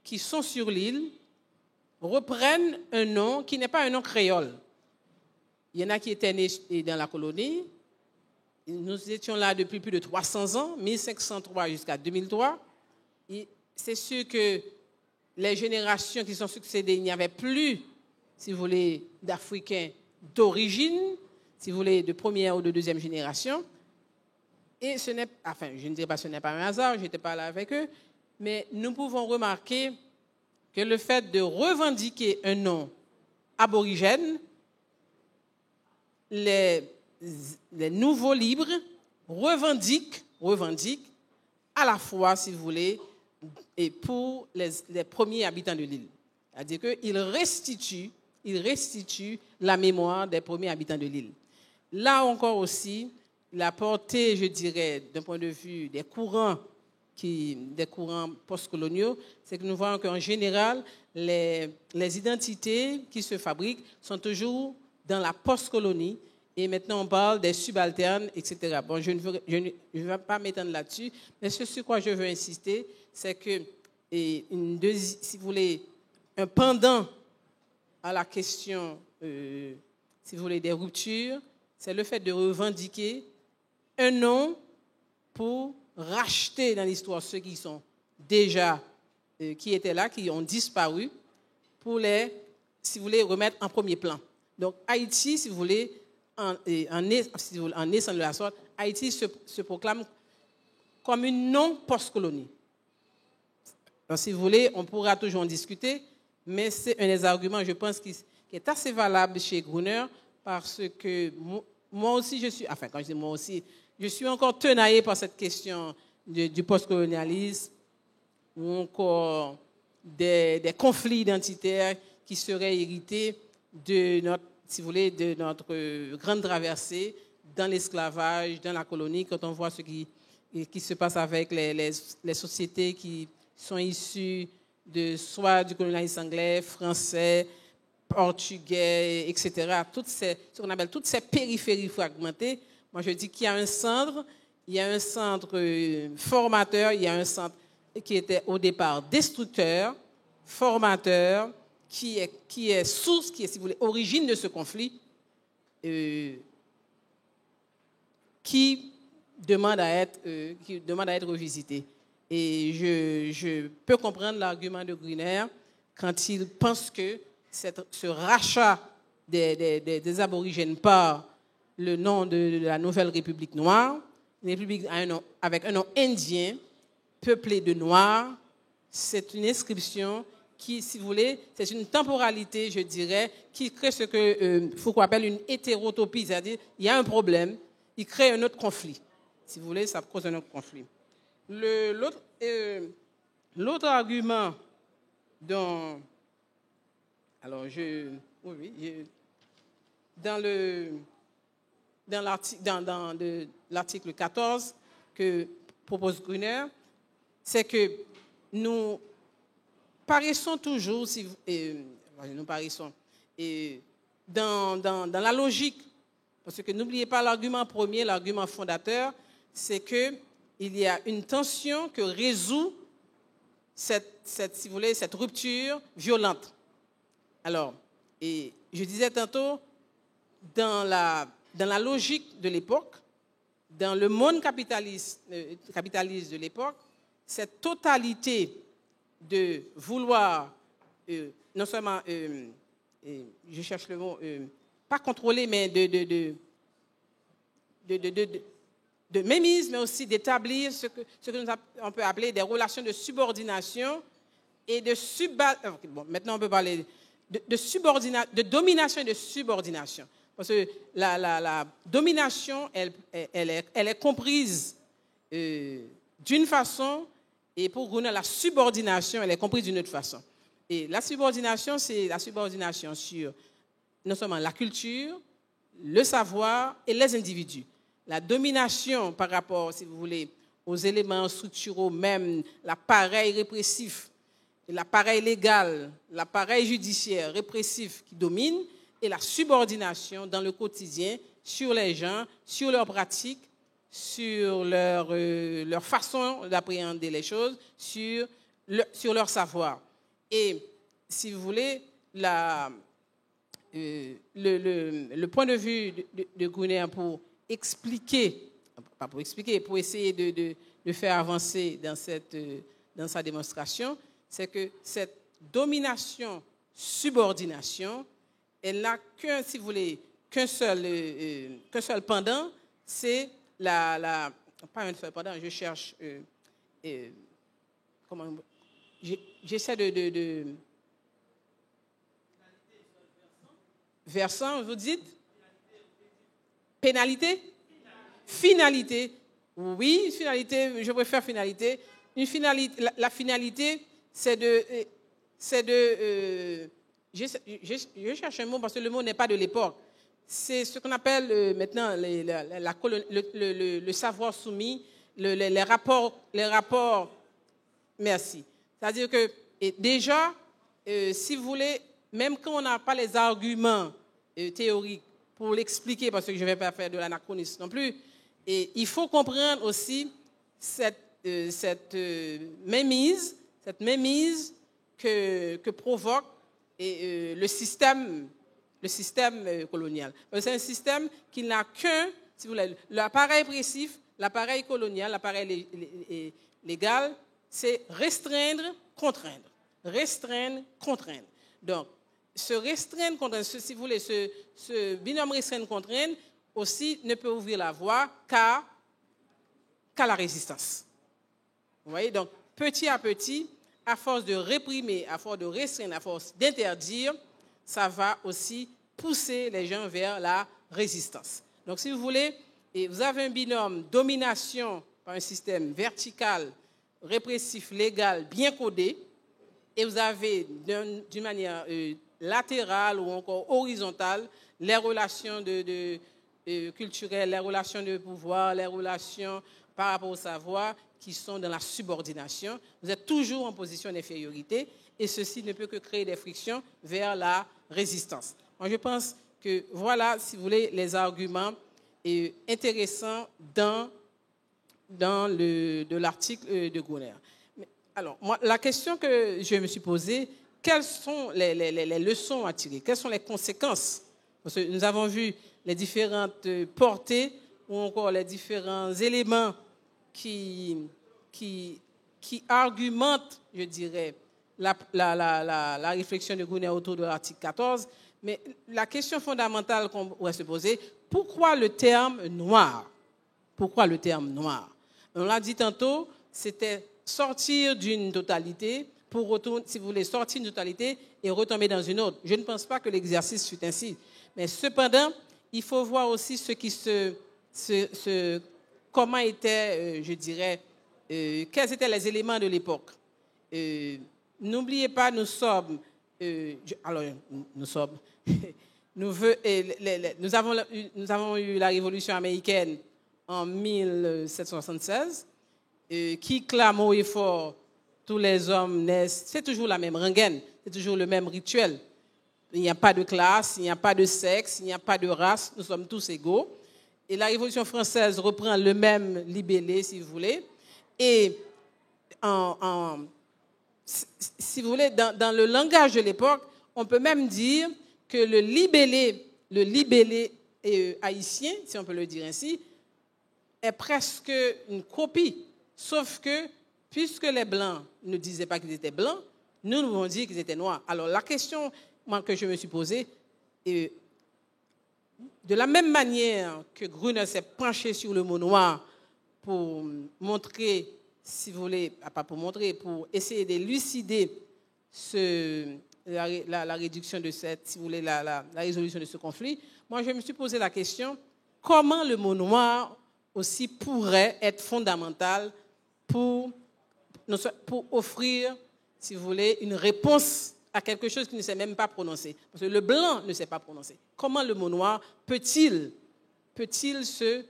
qui sont sur l'île reprennent un nom qui n'est pas un nom créole. Il y en a qui étaient nés dans la colonie. Nous étions là depuis plus de 300 ans, 1503 jusqu'à 2003. Et c'est sûr que les générations qui sont succédées, il n'y avait plus, si vous voulez, d'Africains d'origine, si vous voulez, de première ou de deuxième génération. Et je ne dirais pas que ce n'est pas un hasard, je n'étais pas là avec eux, mais nous pouvons remarquer que le fait de revendiquer un nom aborigène, les nouveaux libres revendiquent à la fois, si vous voulez, et pour les premiers habitants de l'île. C'est-à-dire qu'ils restituent la mémoire des premiers habitants de l'île. Là encore aussi, la portée, je dirais, d'un point de vue des courants postcoloniaux, c'est que nous voyons qu'en général, les identités qui se fabriquent sont toujours dans la postcolonie. Et maintenant, on parle des subalternes, etc. Bon, je ne vais pas m'étendre là-dessus, mais ce sur quoi je veux insister, c'est que, si vous voulez, un pendant à la question, si vous voulez, des ruptures, c'est le fait de revendiquer un nom pour racheter dans l'histoire ceux qui sont déjà, qui étaient là, qui ont disparu, pour les, si vous voulez, remettre en premier plan. Donc, Haïti, si vous voulez, en naissant de la sorte, Haïti se proclame comme une non-post-colonie. Donc, si vous voulez, on pourra toujours en discuter, mais c'est un des arguments, je pense, qui est assez valable chez Gruner, parce que moi aussi, quand je dis moi aussi, je suis encore tenaillé par cette question du postcolonialisme, ou encore des conflits identitaires qui seraient hérités de notre, si vous voulez, de notre grande traversée dans l'esclavage, dans la colonie, quand on voit ce qui se passe avec les sociétés qui sont issues soit du colonialisme anglais, français, portugais, etc. Ce qu'on appelle toutes ces périphéries fragmentées. Moi, je dis qu'il y a un centre, formateur, il y a un centre qui était au départ destructeur, formateur, qui est source, qui est, si vous voulez, origine de ce conflit, qui demande à être revisité. Et je peux comprendre l'argument de Gruner quand il pense que ce rachat des aborigènes par le nom de la nouvelle République noire, une république avec un nom indien, peuplé de noirs, c'est une inscription qui, si vous voulez, c'est une temporalité, je dirais, qui crée ce que Foucault appelle une hétérotopie, c'est-à-dire il y a un problème, il crée un autre conflit. Si vous voulez, ça cause un autre conflit. L'autre argument dans l'article 14 que propose Gruner, c'est que nous paraissons toujours, dans la logique, parce que n'oubliez pas l'argument premier, l'argument fondateur, c'est qu'il y a une tension que résout cette rupture violente. Alors, Et je disais tantôt, dans la logique de l'époque, dans le monde capitaliste de l'époque, cette totalité de vouloir, non seulement, je cherche le mot, pas contrôler, mais de mémise, mais aussi d'établir ce que on peut appeler des relations de subordination et de maintenant on peut parler de domination et de subordination. Parce que la domination, elle est comprise d'une façon, et pour Gunnar, la subordination, elle est comprise d'une autre façon. Et la subordination, c'est la subordination sur non seulement la culture, le savoir et les individus. La domination par rapport, si vous voulez, aux éléments structuraux, même l'appareil répressif, l'appareil légal, l'appareil judiciaire répressif qui domine, et la subordination dans le quotidien sur les gens, sur leurs pratiques, sur leur façon d'appréhender les choses, sur leur savoir. Et si vous voulez, le point de vue de Gunnar pour expliquer, pas pour expliquer, pour essayer de faire avancer dans sa démonstration, c'est que cette domination-subordination, elle n'a qu'un, si vous voulez, qu'un seul pendant, c'est pas un seul pendant, je cherche, j'essaie de versant, vous dites pénalité? Finalité. Oui, finalité, je préfère finalité. La finalité, c'est de je cherche un mot parce que le mot n'est pas de l'époque. C'est ce qu'on appelle maintenant le savoir soumis, les rapports. Merci. C'est-à-dire que déjà, si vous voulez, même quand on n'a pas les arguments théoriques pour l'expliquer, parce que je ne vais pas faire de l'anachronisme non plus, et il faut comprendre aussi cette mainmise que provoque le système colonial. C'est un système qui n'a qu'un, si vous voulez, l'appareil répressif, l'appareil colonial, l'appareil légal, c'est restreindre, contraindre. Restreindre, contraindre. Donc, se restreindre, contraindre, si vous voulez, ce binôme restreindre, contraindre, aussi ne peut ouvrir la voie qu'à la résistance. Vous voyez, donc, petit à petit, à force de réprimer, à force de restreindre, à force d'interdire, ça va aussi pousser les gens vers la résistance. Donc, si vous voulez, et vous avez un binôme domination par un système vertical, répressif, légal, bien codé, et vous avez d'une manière latérale ou encore horizontale les relations culturelles, les relations de pouvoir, les relations par rapport au savoir qui sont dans la subordination. Vous êtes toujours en position d'infériorité et ceci ne peut que créer des frictions vers la résistance. Moi, je pense que voilà, si vous voulez, les arguments intéressants dans l'article de Gunnar. Alors, moi, la question que je me suis posée, quelles sont les leçons à tirer? Quelles sont les conséquences? Parce que nous avons vu les différentes portées ou encore les différents éléments qui argumentent, je dirais, la réflexion de Gunnar autour de l'article 14. Mais la question fondamentale qu'on pourrait se poser, pourquoi le terme noir? Pourquoi le terme noir? On l'a dit tantôt, c'était sortir d'une totalité pour retourner, si vous voulez, sortir d'une totalité et retomber dans une autre. Je ne pense pas que l'exercice fût ainsi. Mais cependant, il faut voir aussi comment étaient, je dirais, quels étaient les éléments de l'époque. N'oubliez pas, nous avons eu la Révolution américaine en 1776, qui clame haut et fort, tous les hommes naissent, c'est toujours la même rengaine, c'est toujours le même rituel. Il n'y a pas de classe, il n'y a pas de sexe, il n'y a pas de race, nous sommes tous égaux. Et la Révolution française reprend le même libellé, si vous voulez. Et si vous voulez, dans le langage de l'époque, on peut même dire que le libellé haïtien, si on peut le dire ainsi, est presque une copie. Sauf que, puisque les Blancs ne disaient pas qu'ils étaient blancs, nous avons dit qu'ils étaient noirs. Alors, la question que je me suis posée, de la même manière que Gruner s'est penché sur le mot noir pour montrer, si vous voulez, pas pour montrer, pour essayer d'élucider la réduction de cette, si vous voulez, la résolution de ce conflit, moi, je me suis posé la question, comment le mot noir aussi pourrait être fondamental pour offrir, si vous voulez, une réponse à quelque chose qui ne sait même pas prononcer. Parce que le blanc ne sait pas prononcer. Comment le mot noir peut-il se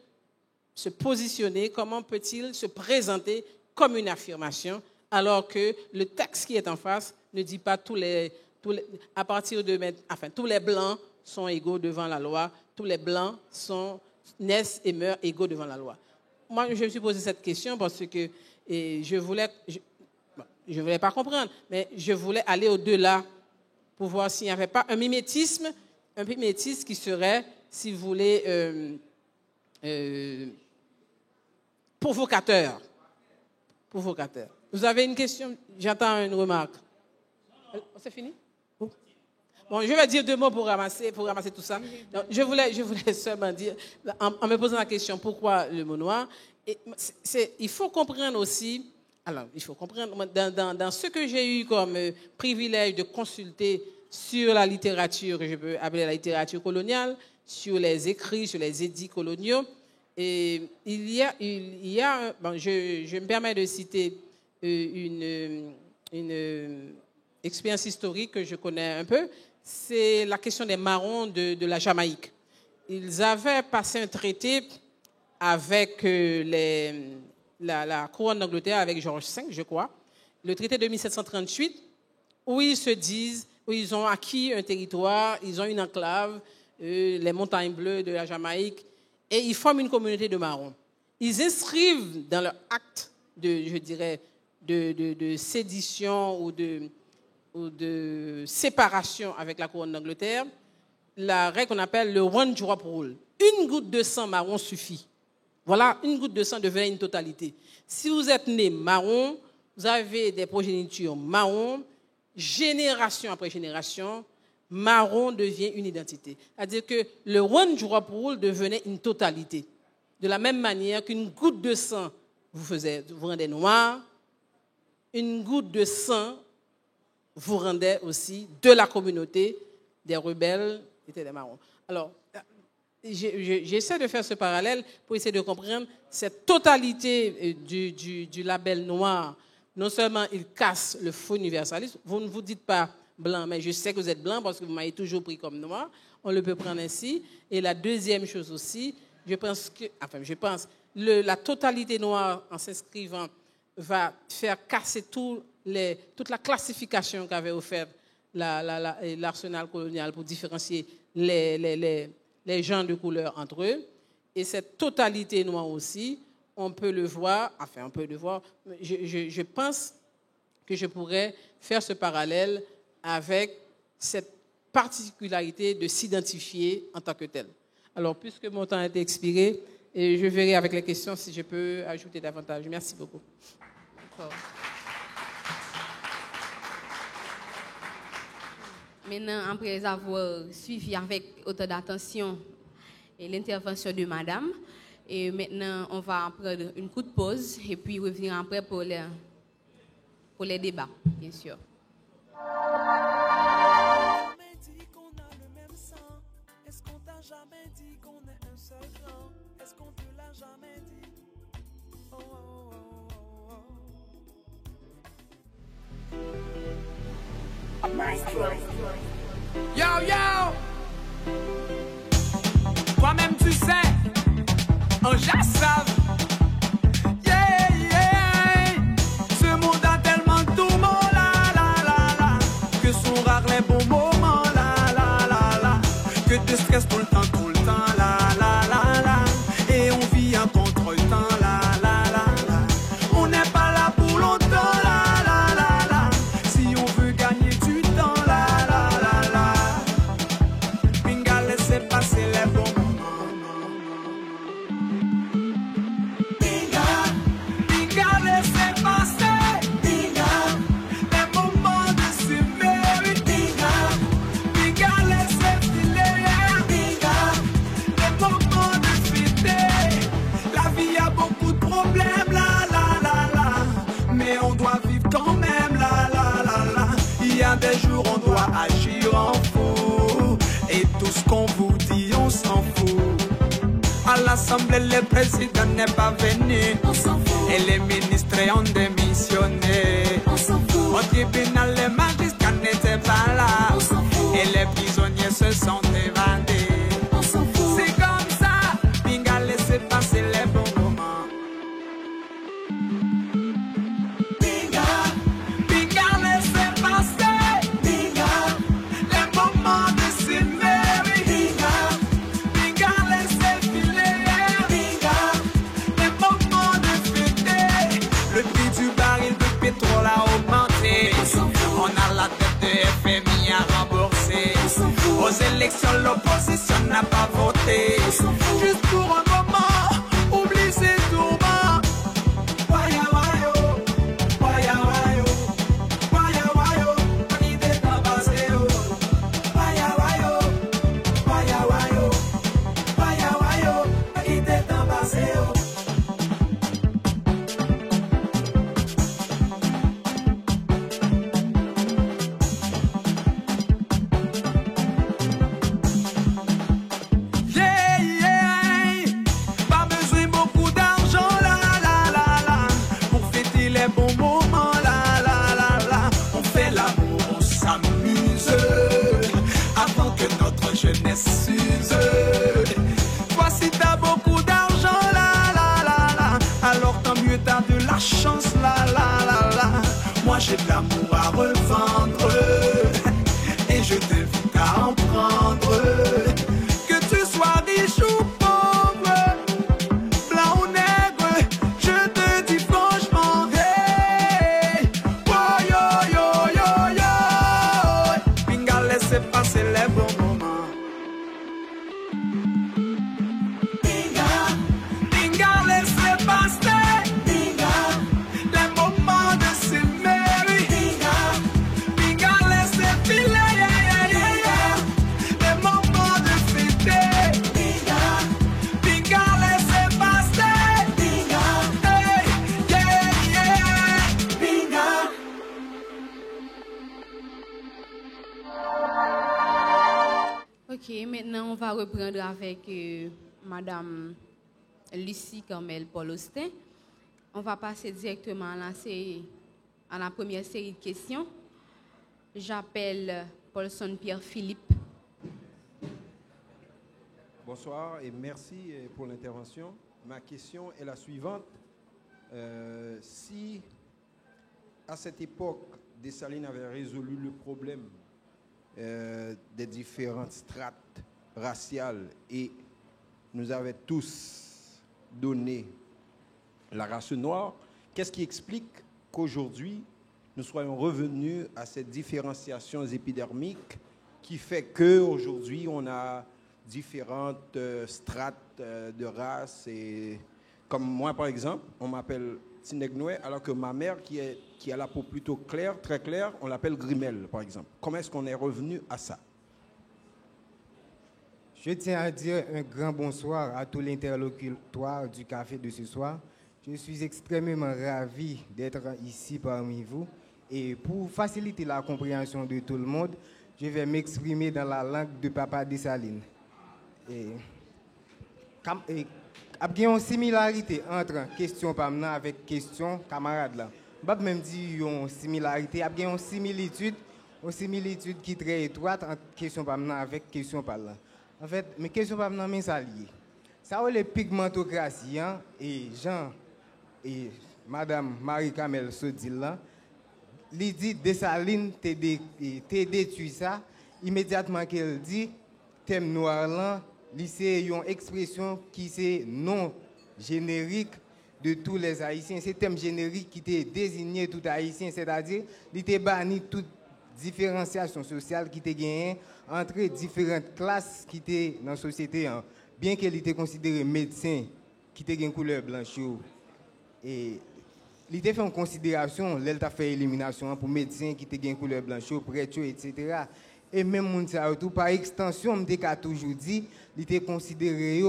positionner, comment peut-il se présenter comme une affirmation, alors que le texte qui est en face ne dit pas tous les blancs sont égaux devant la loi, tous les blancs naissent et meurent égaux devant la loi. Moi, je me suis posé cette question parce que je voulais pas comprendre, mais je voulais aller au-delà pour voir s'il n'y avait pas un mimétisme qui serait, si vous voulez, provocateur. Vous avez une question? J'attends une remarque. C'est fini? Bon, je vais dire 2 mots pour ramasser tout ça. Donc, je voulais seulement dire, en me posant la question, pourquoi le mot noir? Il faut comprendre aussi, dans ce que j'ai eu comme privilège de consulter sur la littérature, que je peux appeler la littérature coloniale, sur les écrits, sur les édits coloniaux, et je me permets de citer une expérience historique que je connais un peu, c'est la question des marrons de la Jamaïque. Ils avaient passé un traité avec la couronne d'Angleterre, avec George V, je crois, le traité de 1738, où ils se disent, où ils ont acquis un territoire, ils ont une enclave, les montagnes bleues de la Jamaïque, et ils forment une communauté de marrons. Ils inscrivent dans leur acte de sédition ou de séparation avec la couronne d'Angleterre, la règle qu'on appelle le one drop rule. Une goutte de sang marron suffit. Voilà, une goutte de sang devient une totalité. Si vous êtes né marron, vous avez des progénitures marron, génération après génération, marron devient une identité. C'est-à-dire que le one drop rule devenait une totalité. De la même manière qu'une goutte de sang vous rendait noir, une goutte de sang vous rendait aussi de la communauté des rebelles, étaient des marrons. Alors, j'essaie de faire ce parallèle pour essayer de comprendre cette totalité du label noir. Non seulement il casse le faux universalisme, vous ne vous dites pas blanc, mais je sais que vous êtes blanc parce que vous m'avez toujours pris comme noir. On le peut prendre ainsi. Et la deuxième chose aussi, la totalité noire en s'inscrivant va faire casser toute la classification qu'avait offerte l'arsenal colonial pour différencier les gens de couleur entre eux. Et cette totalité noire aussi, on peut le voir. Je pense que je pourrais faire ce parallèle avec cette particularité de s'identifier en tant que tel. Alors, puisque mon temps a été expiré, je verrai avec les questions si je peux ajouter davantage. Merci beaucoup. D'accord. Maintenant, après avoir suivi avec autant d'attention l'intervention de madame, et maintenant, on va prendre une courte pause et puis revenir après pour les débats, bien sûr. Est-ce qu'on t'a jamais dit qu'on est un seul clan? Est-ce qu'on te l'a jamais dit? Oh, oh, oh, oh, oh. Yo, yo! Toi-même tu sais, en j'assave. Yeah, yeah! Ce monde a tellement de tourments, la, la, la, la, que sont rares les bons moments, la, la, la, la, que de stress tout le temps, la, la, la, la, et on vit en contre-temps, la, la, la, la. On n'est pas là pour longtemps, la, la, la, la, si on veut gagner du temps, la, la, la, la. l'Assemblée, le président n'est pas venu. Et les ministres ont démissionné. Au tribunal, les magistrats n'étaient pas là. Et les prisonniers se sont évadés. C'est comme ça, Binga laissez passer les bons moments. Binga laissez passer. Les moments de Sylvie. Binga laissez filer. Les moments de fêter. Le prix du baril de pétrole a augmenté. On a la tête de FMI à rembourser. Aux élections, l'opposition n'a pas voté. Juste pour un moment, oublie ces tourments. Waya wayo, waya wayo, waya wayo, on y est passé. Waya wayo, waya wayo, waya wayo, on y est passé. Jeunesse s'use. Toi si t'as beaucoup d'argent, alors tant mieux t'as de la chance, Moi j'ai de l'amour à revendre et je t'invite à en prendre. Que tu sois riche ou pauvre, blanc ou nègre, je te dis franchement, hey, oh, yo yo yo yo, Binga laissez passer les bons moments. Ok, maintenant on va reprendre avec Madame Lucie Carmel Paul-Austin. On va passer directement à la première série de questions. J'appelle Paulson Pierre-Philippe. Bonsoir et merci pour l'intervention. Ma question est la suivante. Si à cette époque, Dessalines avait résolu le problème des différentes strates raciales et nous avait tous donné la race noire, qu'est-ce qui explique qu'aujourd'hui nous soyons revenus à cette différenciation épidermique qui fait qu'aujourd'hui on a différentes strates de race et comme moi par exemple, on m'appelle Tinegnoé alors que ma mère qui a la peau plutôt claire, très claire, on l'appelle Grimel par exemple. Comment est-ce qu'on est revenu à ça? Je tiens à dire un grand bonsoir à tous les interlocuteurs du café de ce soir. Je suis extrêmement ravi d'être ici parmi vous. Et pour faciliter la compréhension de tout le monde, je vais m'exprimer dans la langue de Papa Dessalines. Il y a une similarité entre question Pamna avec question camarade là. Je ne même dire qu'il y a une similarité, il y a une similitude qui est très étroite entre question Pamna avec question Pamna. En fait, mes questions Pamna mais ça lié. Ça c'est la pigmentocratie et Jean et Madame Marie-Camille Sodil là. Lydie Dessalines te détruit ça immédiatement qu'elle dit thème noir là, c'est une expression qui c'est non générique de tous les Haïtiens, c'est thème générique qui te désigné tout Haïtien, c'est-à-dire il te banni toute différenciation sociale qui te gagnée entre différentes classes qui étaient dans la société, bien qu'elle était considérée médecin qui était une couleur blanche et il a fait une considération, il a fait élimination pour médecins qui étaient une couleur blanche, prêtre, etc. Et même tout par extension, je a toujours dit, il était considéré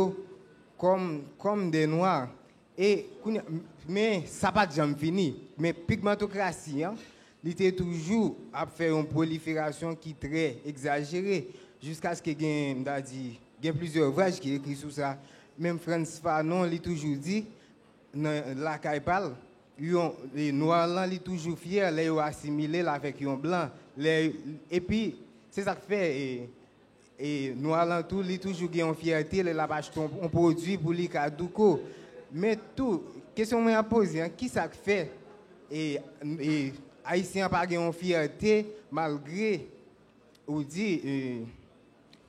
comme des noirs. Mais ça n'a pas jamais fini. Mais pigmentocratie, il était toujours à faire une prolifération qui est très exagérée, jusqu'à ce qu'il y ait plusieurs ouvrages qui écrivent sur ça. même Frantz Fanon, il toujours dit, dans la Caïpal, les noirs, là, ils toujours fiers, ils ont assimilé avec les blancs. Et puis, c'est ça que fait. Et noirs, là, tout, ils toujours ont fierté, ils achètent un produit pour les cadouco. Mais tout, question que je pose, qui ça fait? Et Haïtiens pas ont fierté, malgré, on dit,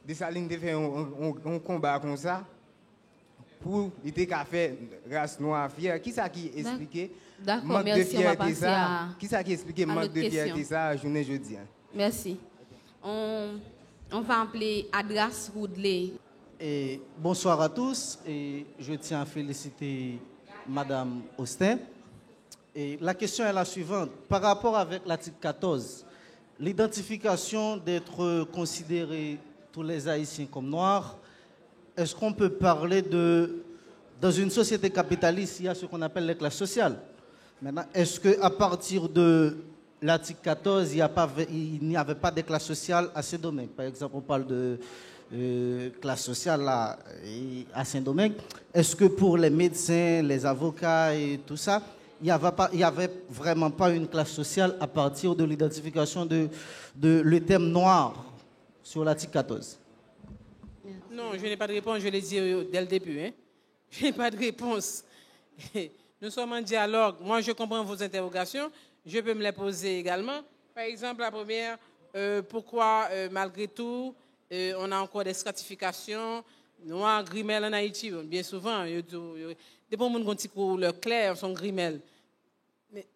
Dessalines a fait un combat comme ça. Pour il fait race noire fière. Qui ça qui explique manque de fierté ça? Qui ça qui explique manque de fierté ça journée jeudi? Merci. On va appeler Adras Roudley. Et bonsoir à tous et je tiens à féliciter Madame Austin. Et la question est la suivante. Par rapport avec l'article 14, l'identification d'être considérés tous les Haïtiens comme noirs, est-ce qu'on peut parler de... Dans une société capitaliste, il y a ce qu'on appelle les classes sociales. Maintenant, est-ce qu'à partir de l'article 14, il n'y avait pas de classes sociales à Saint-Domingue? Par exemple, on parle de classe sociale là, à Saint-Domingue. Est-ce que pour les médecins, les avocats et tout ça, il n'y avait vraiment pas une classe sociale à partir de l'identification de le terme noir sur l'article 14? Non, je n'ai pas de réponse, je l'ai dit dès le début. Hein. Je n'ai pas de réponse. Nous sommes en dialogue. Moi, je comprends vos interrogations. Je peux me les poser également. Par exemple, la première, pourquoi, malgré tout, on a encore des stratifications noirs, grimelles en Haïti? Bien souvent, des bons gens qui ont couleur claire sont grimelles. Mais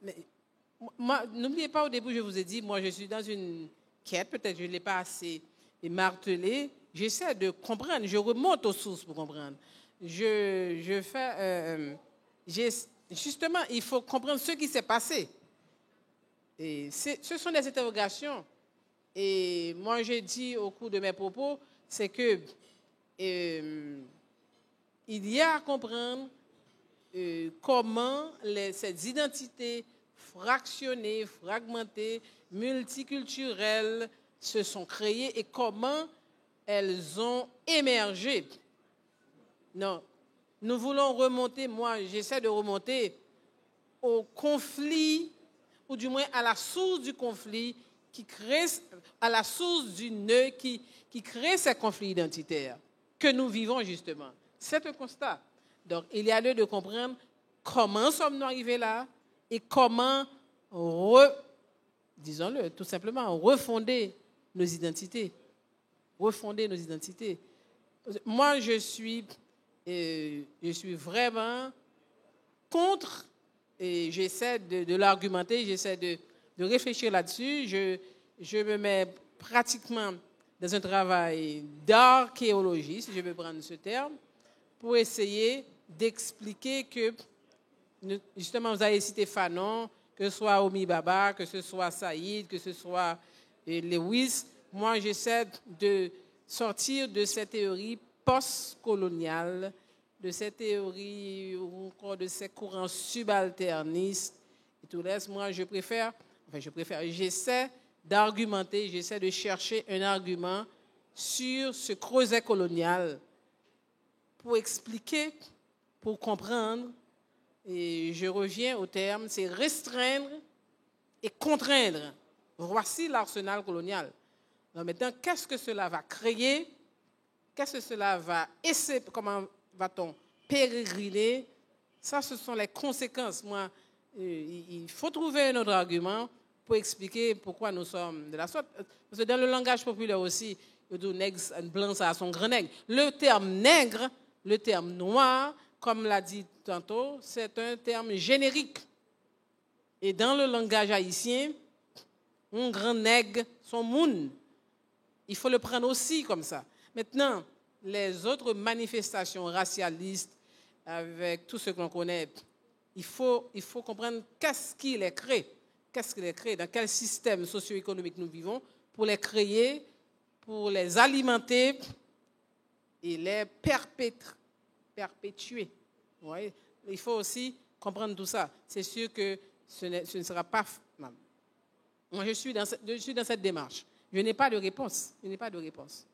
moi, n'oubliez pas, au début, je vous ai dit, moi, je suis dans une quête, peut-être je ne l'ai pas assez martelé. J'essaie de comprendre, je remonte aux sources pour comprendre. Justement, il faut comprendre ce qui s'est passé. Et ce sont des interrogations. Et moi, j'ai dit au cours de mes propos, c'est que il y a à comprendre comment ces identités fractionnées, fragmentées, multiculturelles se sont créées et comment elles ont émergé. Non, nous voulons remonter, moi j'essaie de remonter au conflit, ou du moins à la source du conflit, qui crée, à la source du nœud qui crée ces conflits identitaires que nous vivons justement. C'est un constat. Donc il y a lieu de comprendre comment sommes-nous arrivés là et comment, disons-le tout simplement, refonder nos identités. Refonder nos identités. Moi, je suis vraiment contre, et j'essaie de l'argumenter, j'essaie de réfléchir là-dessus. Je me mets pratiquement dans un travail d'archéologie, si je peux prendre ce terme, pour essayer d'expliquer que, justement, vous avez cité Fanon, que ce soit Omi Baba, que ce soit Saïd, que ce soit Lewis. Moi, j'essaie de sortir de cette théorie post-coloniale, de cette théorie ou encore de ces courants subalternistes et tout le reste. Moi, j'essaie d'argumenter, j'essaie de chercher un argument sur ce creuset colonial pour expliquer, pour comprendre, et je reviens au terme, c'est restreindre et contraindre. Voici l'arsenal colonial. Alors maintenant, qu'est-ce que cela va créer? Qu'est-ce que cela va essayer? Comment va-t-on pérégriner? Ça, ce sont les conséquences. Moi, il faut trouver un autre argument pour expliquer pourquoi nous sommes de la sorte. Parce que dans le langage populaire aussi, il dit nègre, blanc, ça a son grand nègre. Le terme nègre, le terme noir, comme l'a dit tantôt, c'est un terme générique. Et dans le langage haïtien, un grand nègre, son moun. Il faut le prendre aussi comme ça. Maintenant, les autres manifestations racialistes, avec tout ce qu'on connaît, il faut comprendre qu'est-ce qui les crée. Qu'est-ce qui les crée, dans quel système socio-économique nous vivons, pour les créer, pour les alimenter et les perpétuer. Vous voyez? Il faut aussi comprendre tout ça. C'est sûr que ce ne sera pas... Moi, je suis dans cette démarche. Je n'ai pas de réponse. Je n'ai pas de réponse.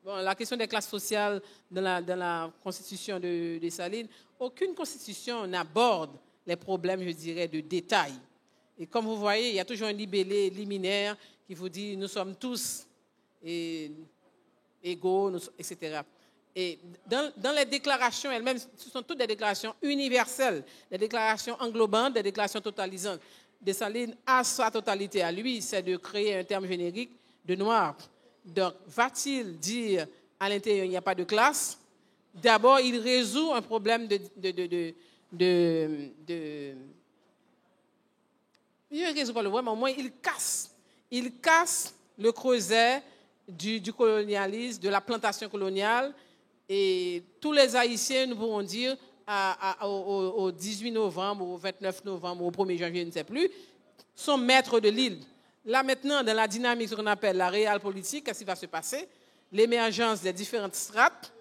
Bon, la question des classes sociales dans la constitution de Dessalines, aucune constitution n'aborde les problèmes, je dirais, de détail. Et comme vous voyez, il y a toujours un libellé liminaire qui vous dit nous sommes tous égaux, etc. Et dans les déclarations elles-mêmes, ce sont toutes des déclarations universelles, des déclarations englobantes, des déclarations totalisantes. Dessalines a sa totalité à lui, c'est de créer un terme générique de noir. Donc, va-t-il dire à l'intérieur il n'y a pas de classe? D'abord, il résout un problème il ne résout pas le problème, au moins il casse le creuset du colonialisme, de la plantation coloniale. Et tous les Haïtiens, nous pourrons dire, au 18 novembre, au 29 novembre, au 1er janvier, je ne sais plus, sont maîtres de l'île. Là, maintenant, dans la dynamique, ce qu'on appelle la réelle politique, qu'est-ce qui va se passer? L'émergence des différentes strates,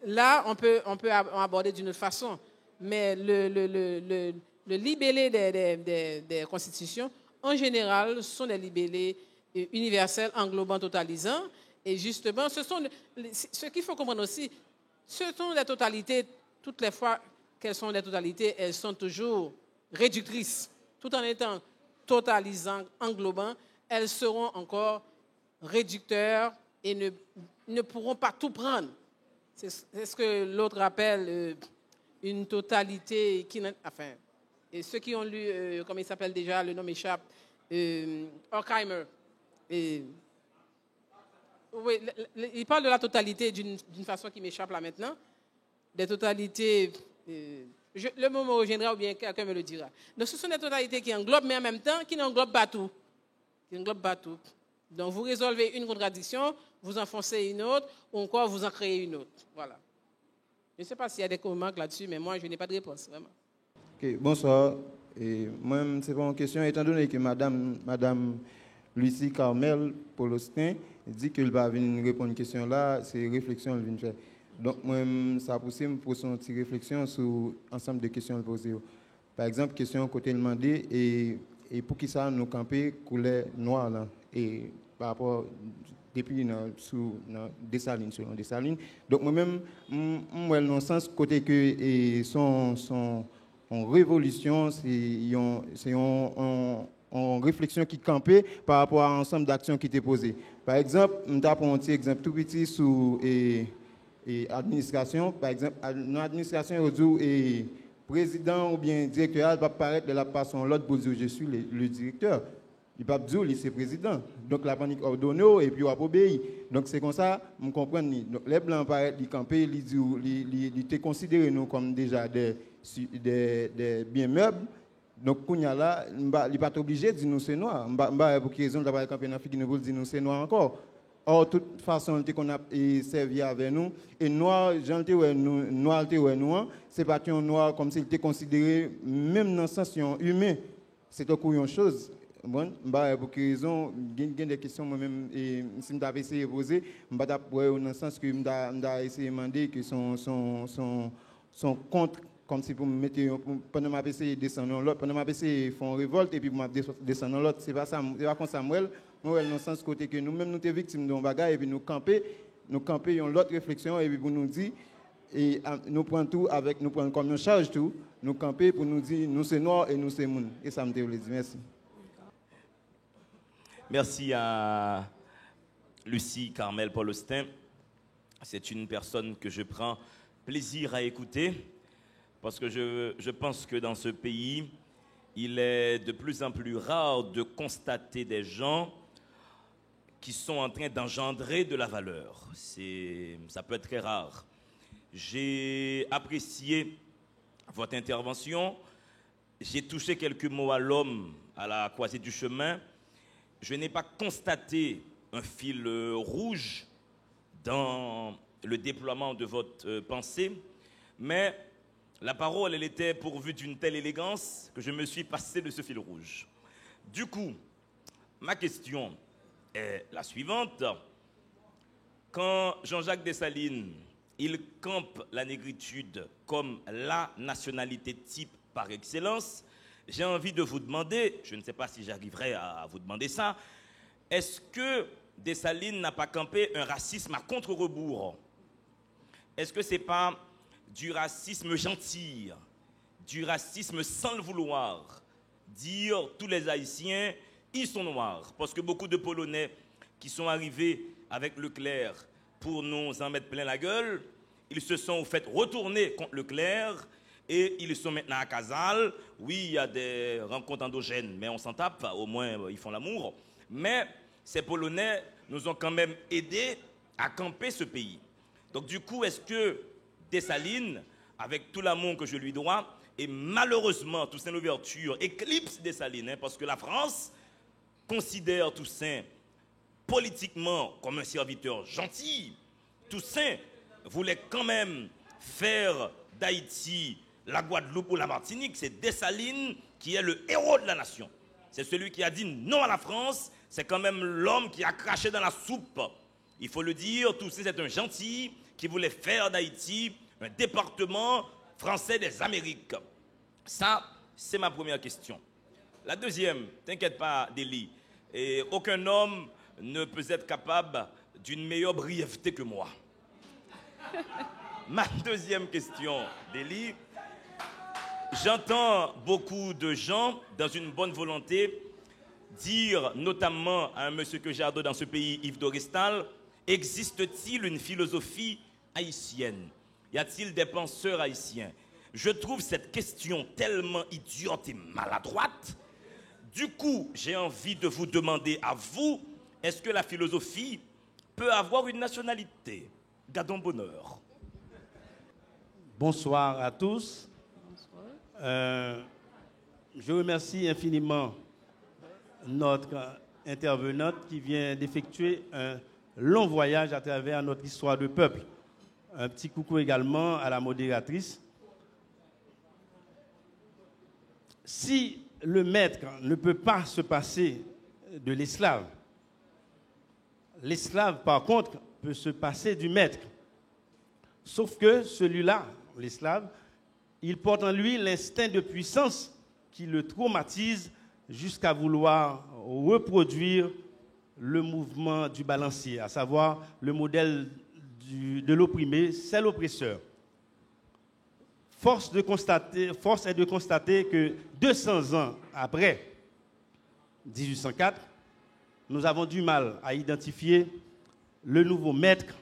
là, on peut aborder d'une autre façon. Mais le libellé des constitutions, en général, sont des libellés universels, englobants, totalisants. Et justement, ce qu'il faut comprendre aussi, ce sont des totalités, toutes les fois qu'elles sont des totalités, elles sont toujours réductrices. Tout en étant totalisant, englobant, elles seront encore réducteurs et ne pourront pas tout prendre. C'est ce que l'autre appelle une totalité qui... Enfin, et ceux qui ont lu, comment il s'appelle déjà, le nom m'échappe, Horkheimer. Oui, il parle de la totalité d'une façon qui m'échappe là maintenant. Des totalités... le mot me reviendra ou bien quelqu'un me le dira. Donc ce sont des totalités qui englobent, mais en même temps qui n'englobent pas tout. Donc vous résolvez une contradiction, vous enfoncez une autre, ou encore vous en créez une autre. Voilà. Je ne sais pas s'il y a des remarques là-dessus, mais moi je n'ai pas de réponse, vraiment. Okay, bonsoir. Moi-même, c'est pas une question, étant donné que Madame Lucie Carmel Paul-Austin dit qu'elle va venir répondre à une question là, c'est réflexion qu'elle vient faire. Donc, moi, ça a poussé me poser une petite réflexion sur l'ensemble de questions posées. Par exemple, question côté demandé et pour qui ça nous camper couleur noire là et par rapport depuis sous Dessalines selon Dessalines. Donc moi-même moi dans le sens côté que son révolution c'est en réflexion qui campait par rapport à l'ensemble d'actions qui étaient posées. Par exemple, je vais prendre un petit exemple tout petit sur administration. Par exemple, dans l'administration, et président ou bien directeur va paraître de la façon l'autre pour dire je suis le directeur. Il va dire c'est le président. Donc la panique ordonne et puis on va obéir. Donc c'est comme ça, on comprend. Donc les blancs paraissent ils camper, ils étaient considérés nous comme déjà des biens meubles. Donc quand il y a là, il n'est pas obligé de dire nous c'est noir. Pour quelle raison d'avoir campé dans la nous dire nous c'est noir encore. Or, de toute façon, qu'on a servi avec nous, et noir, c'est pas un noir comme s'il était considéré, même dans le sens humain, c'est une chose. Bon, pour quelle raison, il y a des questions moi-même, et si je vais essayer de poser, je vais dans le sens que je vais essayer de demander que son contre, comme si pour me mettre, pendant ma PC descendre dans l'autre, pendant ma PC font révolte, et puis pour descendre dans l'autre, c'est pas ça, c'est pas comme Samuel. Nous, dans le sens côté que nous-mêmes, nous sommes victimes d'un bagage et puis nous camper l'autre réflexion et puis pour nous dire, et nous prenons tout avec, nous prenons comme nous charge tout, nous camper pour nous dire, nous c'est noir et nous c'est moun. Et ça me dit, merci. Merci à Lucie Carmel Paul-Austin. C'est une personne que je prends plaisir à écouter parce que je pense que dans ce pays, il est de plus en plus rare de constater des gens qui sont en train d'engendrer de la valeur. Ça peut être très rare. J'ai apprécié votre intervention. J'ai touché quelques mots à l'homme à la croisée du chemin. Je n'ai pas constaté un fil rouge dans le déploiement de votre pensée, mais la parole, elle était pourvue d'une telle élégance que je me suis passé de ce fil rouge. Du coup, ma question est la suivante. Quand Jean-Jacques Dessalines, il campe la négritude comme la nationalité type par excellence, j'ai envie de vous demander, je ne sais pas si j'arriverai à vous demander ça, est-ce que Dessalines n'a pas campé un racisme à contre-rebours? Est-ce que ce n'est pas du racisme gentil, du racisme sans le vouloir? Dire tous les Haïtiens, ils sont noirs. Parce que beaucoup de Polonais qui sont arrivés avec Leclerc pour nous en mettre plein la gueule, ils se sont au fait retournés contre Leclerc et ils sont maintenant à Casal. Oui, il y a des rencontres endogènes, mais on s'en tape, au moins ils font l'amour. Mais ces Polonais nous ont quand même aidés à camper ce pays. Donc du coup, est-ce que Dessalines, avec tout l'amour que je lui dois, et malheureusement Toussaint Louverture éclipse Dessalines, parce que la France considère Toussaint politiquement comme un serviteur gentil. Toussaint voulait quand même faire d'Haïti la Guadeloupe ou la Martinique. C'est Dessalines qui est le héros de la nation. C'est celui qui a dit non à la France. C'est quand même l'homme qui a craché dans la soupe. Il faut le dire, Toussaint c'est un gentil qui voulait faire d'Haïti un département français des Amériques. Ça, c'est ma première question. La deuxième, t'inquiète pas, Déli, et aucun homme ne peut être capable d'une meilleure brièveté que moi. Ma deuxième question, Déli, j'entends beaucoup de gens, dans une bonne volonté, dire notamment à un monsieur que j'adore dans ce pays, Yves Doristal, existe-t-il une philosophie haïtienne? Y a-t-il des penseurs haïtiens? Je trouve cette question tellement idiote et maladroite. Du coup, j'ai envie de vous demander à vous, est-ce que la philosophie peut avoir une nationalité? Gadon Bonheur. Bonsoir à tous. Bonsoir. Je remercie infiniment notre intervenante qui vient d'effectuer un long voyage à travers notre histoire de peuple. Un petit coucou également à la modératrice. Si le maître ne peut pas se passer de l'esclave, l'esclave, par contre, peut se passer du maître. Sauf que celui-là, l'esclave, il porte en lui l'instinct de puissance qui le traumatise jusqu'à vouloir reproduire le mouvement du balancier, à savoir le modèle de l'opprimé, c'est l'oppresseur. Force est de constater que 200 ans après 1804, nous avons du mal à identifier le nouveau maître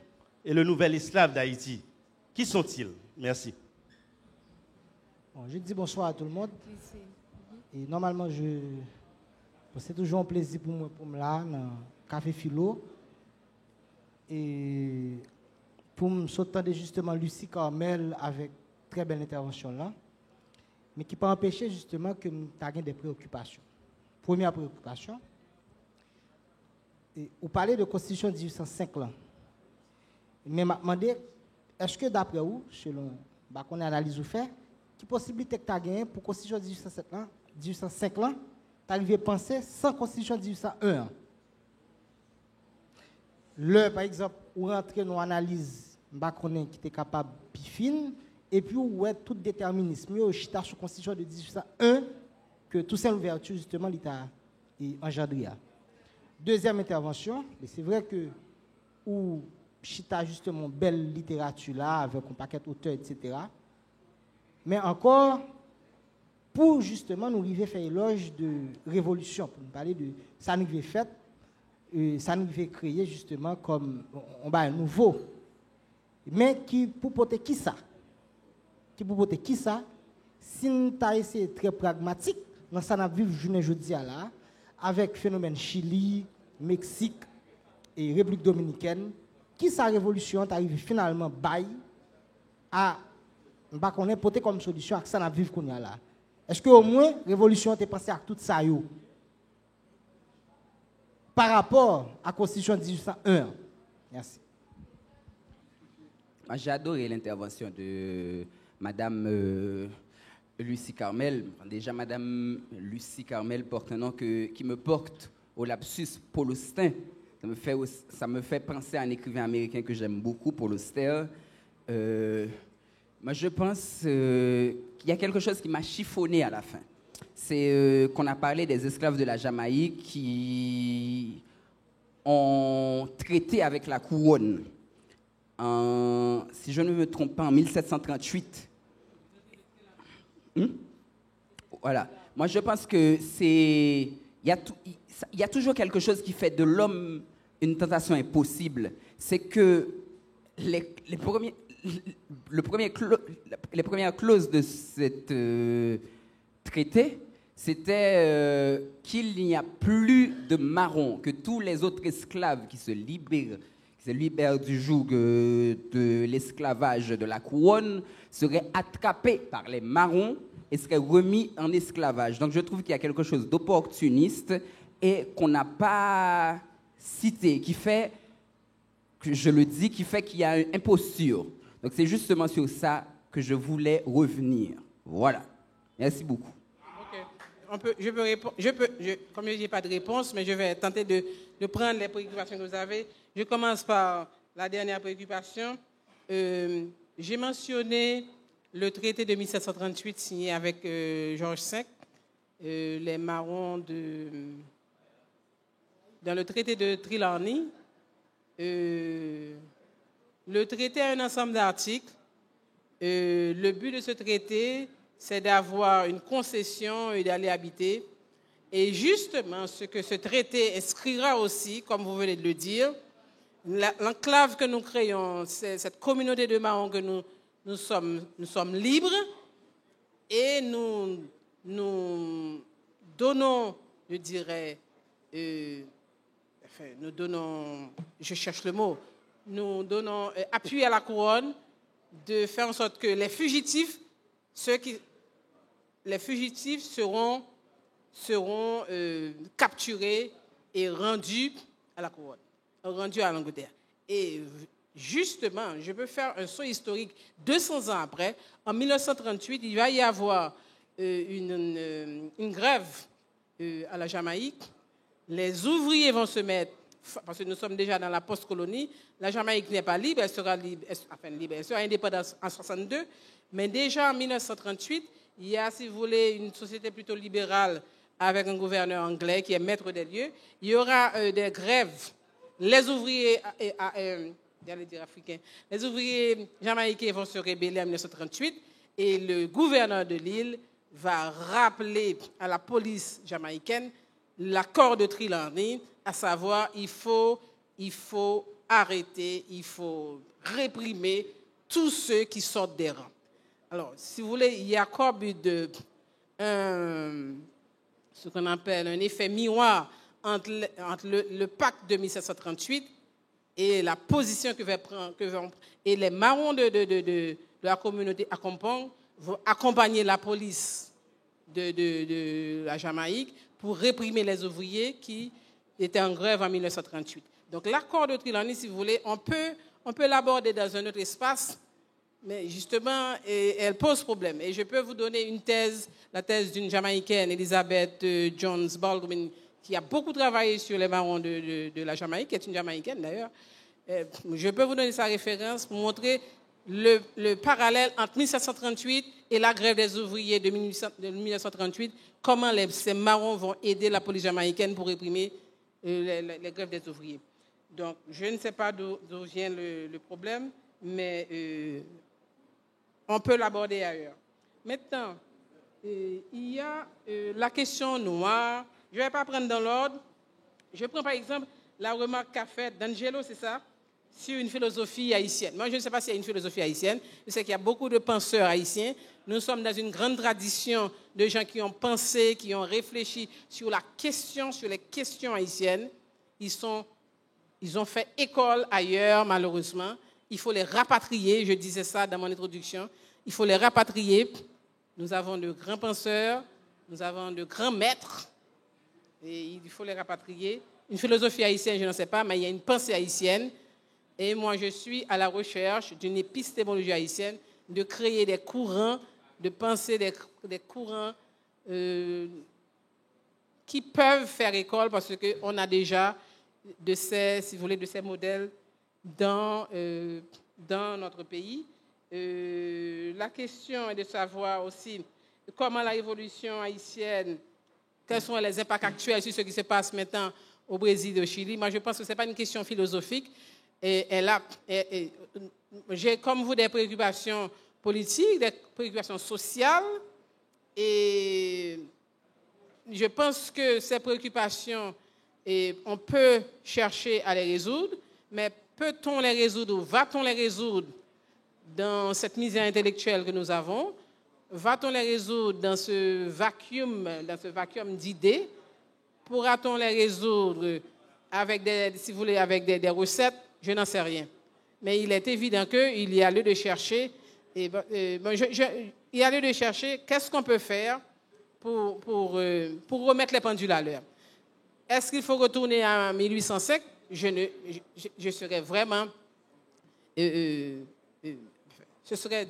et le nouvel esclave d'Haïti. Qui sont-ils? Merci. Bon, je dis bonsoir à tout le monde. Et normalement, c'est toujours un plaisir pour moi pour me là dans Café Philo. Et pour me s'entendre justement Lucie Carmel avec très belle intervention là, mais qui peut empêcher justement que nous ayons des préoccupations. Première préoccupation, vous parlez de Constitution 1805 là, mais m'a demandé, est-ce que d'après vous, selon qu'on analyse ou fait, qui possibilité que tu as gagné pour Constitution 1805 là, tu arrives à penser sans Constitution 1801. Le, par exemple, où rentrer dans l'analyse qui était capable de fine, et puis où est tout déterminisme, où chita sur la Constitution de 1801, que Toussaint Louverture, justement, l'État engendré. Deuxième intervention, c'est vrai que où chita justement belle littérature là, avec un paquet d'auteurs, etc. Mais encore, pour justement nous arriver à faire éloge de révolution, pour nous parler de ça nous avait fait, ça nous avait créé justement comme un nouveau. Mais qui pour porter qui ça? Qui pour porter qui ça? Si nous avons essayé très pragmatique, dans ça nous vivons journée jeudi là, avec phénomène Chili, Mexique et République dominicaine, qui sa révolution est arrivée finalement bail à qu'on ait porté comme solution à ça nous vivons qu'on y a là. Est-ce que au moins révolution est pensée à tout ça yo? Par rapport à la Constitution 1801. Merci. J'ai adoré l'intervention de Madame Lucie Carmel. Déjà, Madame Lucie Carmel porte un nom qui me porte au lapsus Paul Auster. Ça me fait penser à un écrivain américain que j'aime beaucoup, Paul Auster. Moi, je pense qu'il y a quelque chose qui m'a chiffonné à la fin. C'est qu'on a parlé des esclaves de la Jamaïque qui ont traité avec la couronne, si je ne me trompe pas, en 1738. Voilà. Moi, je pense que il y a toujours quelque chose qui fait de l'homme une tentation impossible. C'est que les premières clauses de cette traité, c'était qu'il n'y a plus de marrons, que tous les autres esclaves qui se libèrent du joug de l'esclavage de la couronne seraient attrapés par les marrons et seraient remis en esclavage. Donc je trouve qu'il y a quelque chose d'opportuniste et qu'on n'a pas cité, qui fait, que je le dis, qui fait qu'il y a une imposture. Donc c'est justement sur ça que je voulais revenir. Voilà. Merci beaucoup. Comme je n'ai pas de réponse, mais je vais tenter de prendre les préoccupations que vous avez. Je commence par la dernière préoccupation. J'ai mentionné le traité de 1738 signé avec Georges V, les marrons dans le traité de Trelawney. Le traité a un ensemble d'articles. Le but de ce traité, c'est d'avoir une concession et d'aller habiter. Et justement, ce que ce traité inscrira aussi, comme vous venez de le dire, l'enclave que nous créons, c'est cette communauté de marrons que nous sommes libres et nous donnons, je dirais, nous donnons, je cherche le mot, nous donnons appui à la couronne de faire en sorte que les fugitifs seront capturés et rendus à la couronne, rendus à l'Angleterre. Et justement, je peux faire un saut historique 200 ans après. En 1938, il va y avoir une grève à la Jamaïque. Les ouvriers vont se mettre, parce que nous sommes déjà dans la post-colonie, la Jamaïque n'est pas libre, elle sera libre, elle sera indépendante en 1962, mais déjà en 1938, il y a, si vous voulez, une société plutôt libérale avec un gouverneur anglais qui est maître des lieux. Il y aura des grèves. Les ouvriers, j'allais dire africains, les ouvriers jamaïcains vont se rebeller en 1938 et le gouverneur de l'île va rappeler à la police jamaïcaine l'accord de Trelawney, à savoir il faut arrêter, il faut réprimer tous ceux qui sortent des rangs. Alors, si vous voulez, il y a encore ce qu'on appelle un effet miroir entre le pacte de 1738 et la position que vont et les marrons de la communauté Accompong vont accompagner la police de la Jamaïque pour réprimer les ouvriers qui étaient en grève en 1938. Donc l'accord de Trelawney, si vous voulez, on peut l'aborder dans un autre espace, mais justement, elle pose problème. Et je peux vous donner une thèse, la thèse d'une Jamaïcaine, Elizabeth Jones Baldwin, qui a beaucoup travaillé sur les marrons de la Jamaïque, qui est une Jamaïcaine d'ailleurs. Je peux vous donner sa référence pour montrer le parallèle entre 1738 et la grève des ouvriers de 1938, comment ces marrons vont aider la police jamaïcaine pour réprimer les grèves des ouvriers. Donc, je ne sais pas d'où vient le problème, mais on peut l'aborder ailleurs. Maintenant, il y a la question noire. Je ne vais pas prendre dans l'ordre. Je prends par exemple la remarque qu'a faite d'Angelo, c'est ça, sur une philosophie haïtienne. Moi, je ne sais pas s'il y a une philosophie haïtienne. Je sais qu'il y a beaucoup de penseurs haïtiens. Nous sommes dans une grande tradition de gens qui ont pensé, qui ont réfléchi sur les questions haïtiennes. Ils ont fait école ailleurs, malheureusement. Il faut les rapatrier. Je disais ça dans mon introduction. Il faut les rapatrier. Nous avons de grands penseurs, nous avons de grands maîtres. Et il faut les rapatrier. Une philosophie haïtienne, je n'en sais pas, mais il y a une pensée haïtienne. Et moi, je suis à la recherche d'une épistémologie haïtienne, de créer des courants, de penser des courants qui peuvent faire école, parce qu'on a déjà de ces modèles dans notre pays. La question est de savoir aussi comment la révolution haïtienne, quels sont les impacts actuels sur ce qui se passe maintenant au Brésil et au Chili. Moi, je pense que ce n'est pas une question philosophique. J'ai comme vous des préoccupations politiques, des préoccupations sociales, et je pense que ces préoccupations, on peut chercher à les résoudre, mais peut-on les résoudre ou va-t-on les résoudre dans cette misère intellectuelle que nous avons? Va-t-on les résoudre dans ce vacuum d'idées? Pourra-t-on les résoudre avec des recettes? Je n'en sais rien. Mais il est évident qu'il y a lieu de chercher. Il y a lieu de chercher qu'est-ce qu'on peut faire pour remettre les pendules à l'heure. Est-ce qu'il faut retourner à 1805? Je serais vraiment... ce serait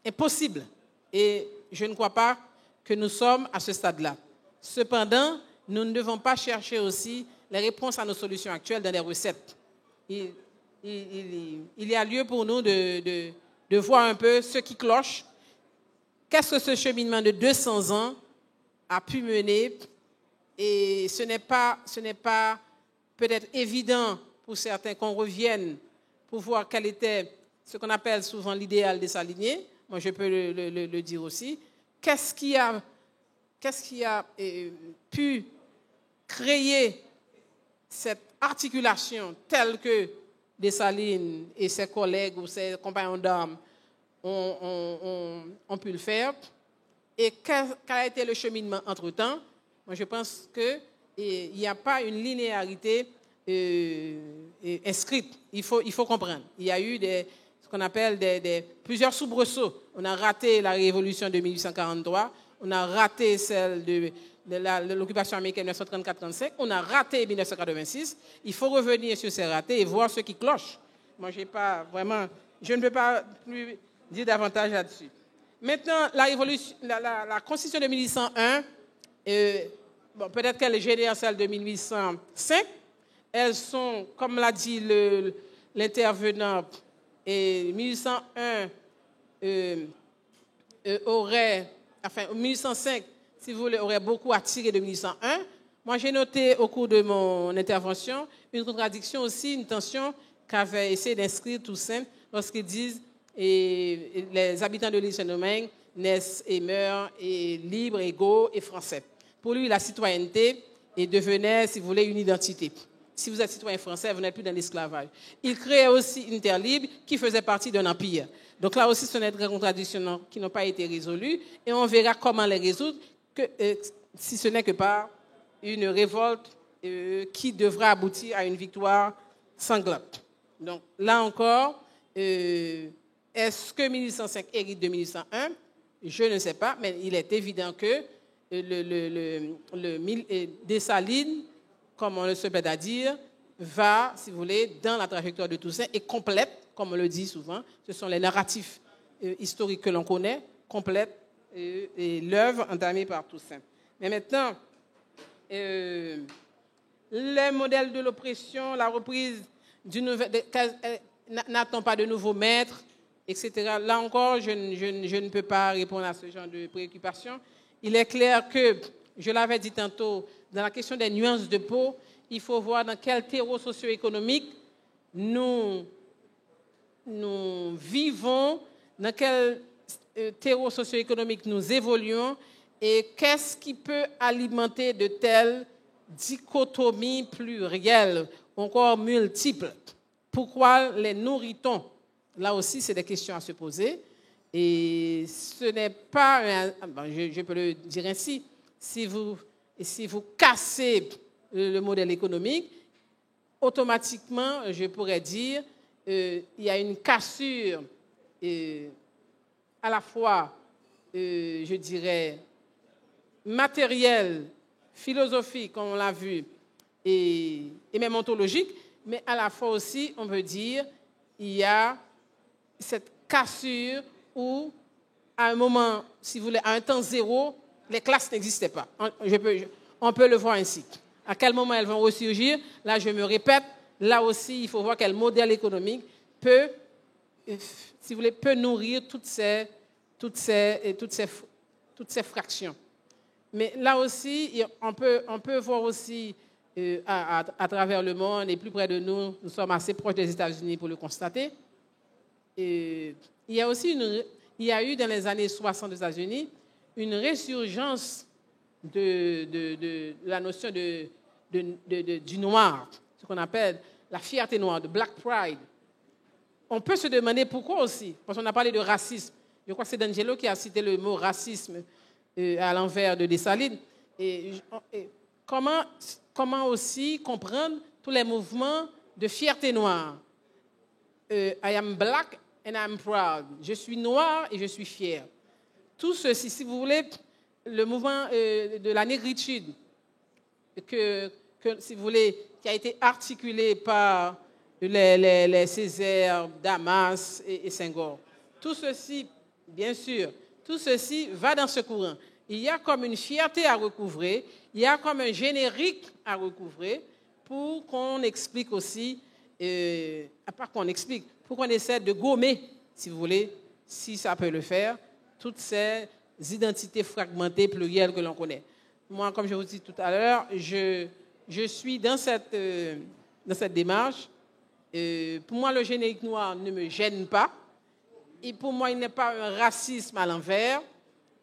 impossible. Et je ne crois pas que nous sommes à ce stade-là. Cependant, nous ne devons pas chercher aussi les réponses à nos solutions actuelles dans les recettes. Il y a lieu pour nous de voir un peu ce qui cloche. Qu'est-ce que ce cheminement de 200 ans a pu mener? Et ce n'est pas peut-être évident pour certains qu'on revienne pour voir quel était ce qu'on appelle souvent l'idéal Dessalinier. Moi, je peux le dire aussi. Qu'est-ce qui a pu créer cette articulation telle que Dessalines et ses collègues ou ses compagnons d'armes ont pu le faire? Et quel a été le cheminement entre-temps? Moi, je pense qu'il n'y a pas une linéarité inscrite. Il faut comprendre. Il y a eu ce qu'on appelle plusieurs soubresauts. On a raté la révolution de 1843, on a raté celle de l'occupation américaine de 1934-35, on a raté 1986. Il faut revenir sur ces ratés et voir ce qui cloche. Moi, je ne peux pas plus dire davantage là-dessus. Maintenant, la Constitution de 1801, peut-être qu'elle est générée celle de 1805. Elles sont, comme l'a dit l'intervenant, 1801 1805, si vous voulez, aurait beaucoup attiré de 1801. Moi, j'ai noté au cours de mon intervention une contradiction aussi, une tension qu'avait essayé d'inscrire Toussaint lorsqu'ils disent les habitants de l'île Saint-Domingue naissent et meurent libres, égaux et français. Pour lui, la citoyenneté devenait, si vous voulez, une identité. Si vous êtes citoyen français, vous n'êtes plus dans l'esclavage. Il créait aussi une terre libre qui faisait partie d'un empire. Donc là aussi, ce sont des contradictions qui n'ont pas été résolues et on verra comment les résoudre, si ce n'est que par une révolte qui devra aboutir à une victoire sanglante. Donc là encore, est-ce que 1805 hérite de 1801? Je ne sais pas, mais il est évident que Dessalines, comme on le se plaît à dire, va, si vous voulez, dans la trajectoire de Toussaint et complète, comme on le dit souvent, ce sont les narratifs historiques que l'on connaît, complète l'œuvre entamée par Toussaint. Mais maintenant, les modèles de l'oppression, la reprise n'attend pas de nouveaux maîtres, etc. Là encore, je ne peux pas répondre à ce genre de préoccupation. Il est clair que, je l'avais dit tantôt, dans la question des nuances de peau, il faut voir dans quel terreau socio-économique nous vivons, dans quel terreau socio-économique nous évoluons et qu'est-ce qui peut alimenter de telles dichotomies plurielles, encore multiples. Pourquoi les nourrit-on? Là aussi, c'est des questions à se poser. Et ce n'est pas, je peux le dire ainsi, si vous cassez le modèle économique, automatiquement, je pourrais dire, il y a une cassure à la fois, je dirais, matérielle, philosophique, comme on l'a vu, et même ontologique, mais à la fois aussi, on peut dire, il y a cette cassure où, à un moment, si vous voulez, à un temps zéro, les classes n'existaient pas. On peut le voir ainsi. À quel moment elles vont ressurgir? Là, je me répète, là aussi, il faut voir quel modèle économique peut, si vous voulez, peut nourrir toutes ces fractions. Mais là aussi, on peut voir aussi à travers le monde et plus près de nous, nous sommes assez proches des États-Unis pour le constater. Et il y a eu dans les années 60 aux États-Unis une résurgence de la notion du noir, ce qu'on appelle la fierté noire, de Black Pride. On peut se demander pourquoi aussi, parce qu'on a parlé de racisme. Je crois que c'est D'Angelo qui a cité le mot racisme à l'envers de Dessalines. Et comment aussi comprendre tous les mouvements de fierté noire. I am black and I am proud. Je suis noir et je suis fier. Tout ceci, si vous voulez, le mouvement de la négritude, que, si vous voulez, qui a été articulé par les Césaire, Damas et Senghor. Tout ceci, bien sûr, tout ceci va dans ce courant. Il y a comme une fierté à recouvrer, il y a comme un générique à recouvrer pour qu'on explique aussi, pas qu'on explique, pour qu'on essaie de gommer, si vous voulez, si ça peut le faire, toutes ces identités fragmentées, plurielles que l'on connaît. Moi, comme je vous dis tout à l'heure, je suis dans cette démarche. Pour moi, le générique noir ne me gêne pas. Et pour moi, il n'est pas un racisme à l'envers.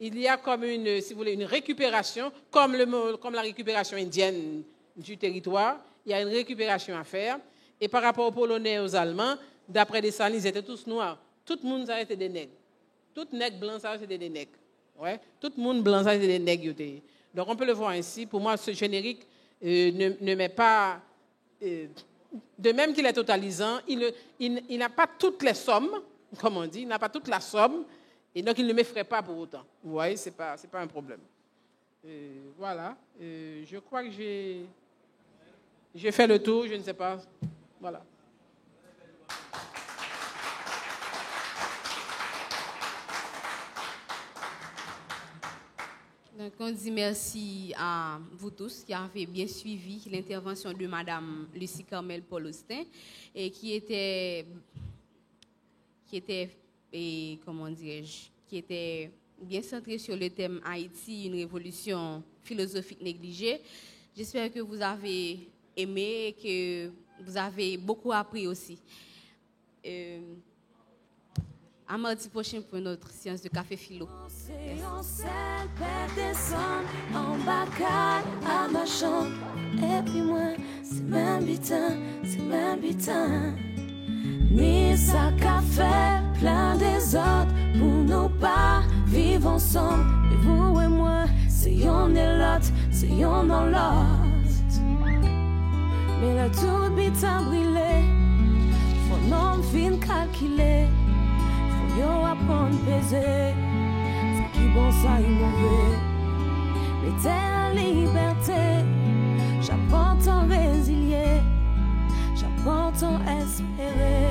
Il y a comme si vous voulez, une récupération, comme la récupération indienne du territoire. Il y a une récupération à faire. Et par rapport aux Polonais et aux Allemands, d'après Dessalines, ils étaient tous noirs. Tout le monde, ça a été des nègres. Tout nègre blanc, ça a été des nègres. Ouais? Tout le monde blanc, ça a été des nègres. Donc, on peut le voir ainsi. Pour moi, ce générique ne met pas... de même qu'il est totalisant, il n'a pas toutes les sommes, comme on dit, il n'a pas toute la somme, et donc il ne m'effraie pas pour autant. Vous voyez, ce n'est pas un problème. Voilà. Je crois que j'ai fait le tour, je ne sais pas. Voilà. Donc, on dit merci à vous tous qui avez bien suivi l'intervention de Madame Lucie Carmel Paul Austin et qui était bien centrée sur le thème Haïti, une révolution philosophique négligée. J'espère que vous avez aimé et que vous avez beaucoup appris aussi. À mardi prochain pour notre séance de café philo. En bacal à ma chambre. Et puis moi, c'est même bitin. Ni ça café, plein des autres. Pour nous pas vivre ensemble. Mais vous et moi, c'est yon et l'autre, c'est yon dans l'autre. Mais la toute bitin brûlée. Faut non fin calculer. Yo apprendre peser, ce qui bon ça est mauvais. Mais t'es en liberté, j'apprends ton résilier, j'apprends ton espérer.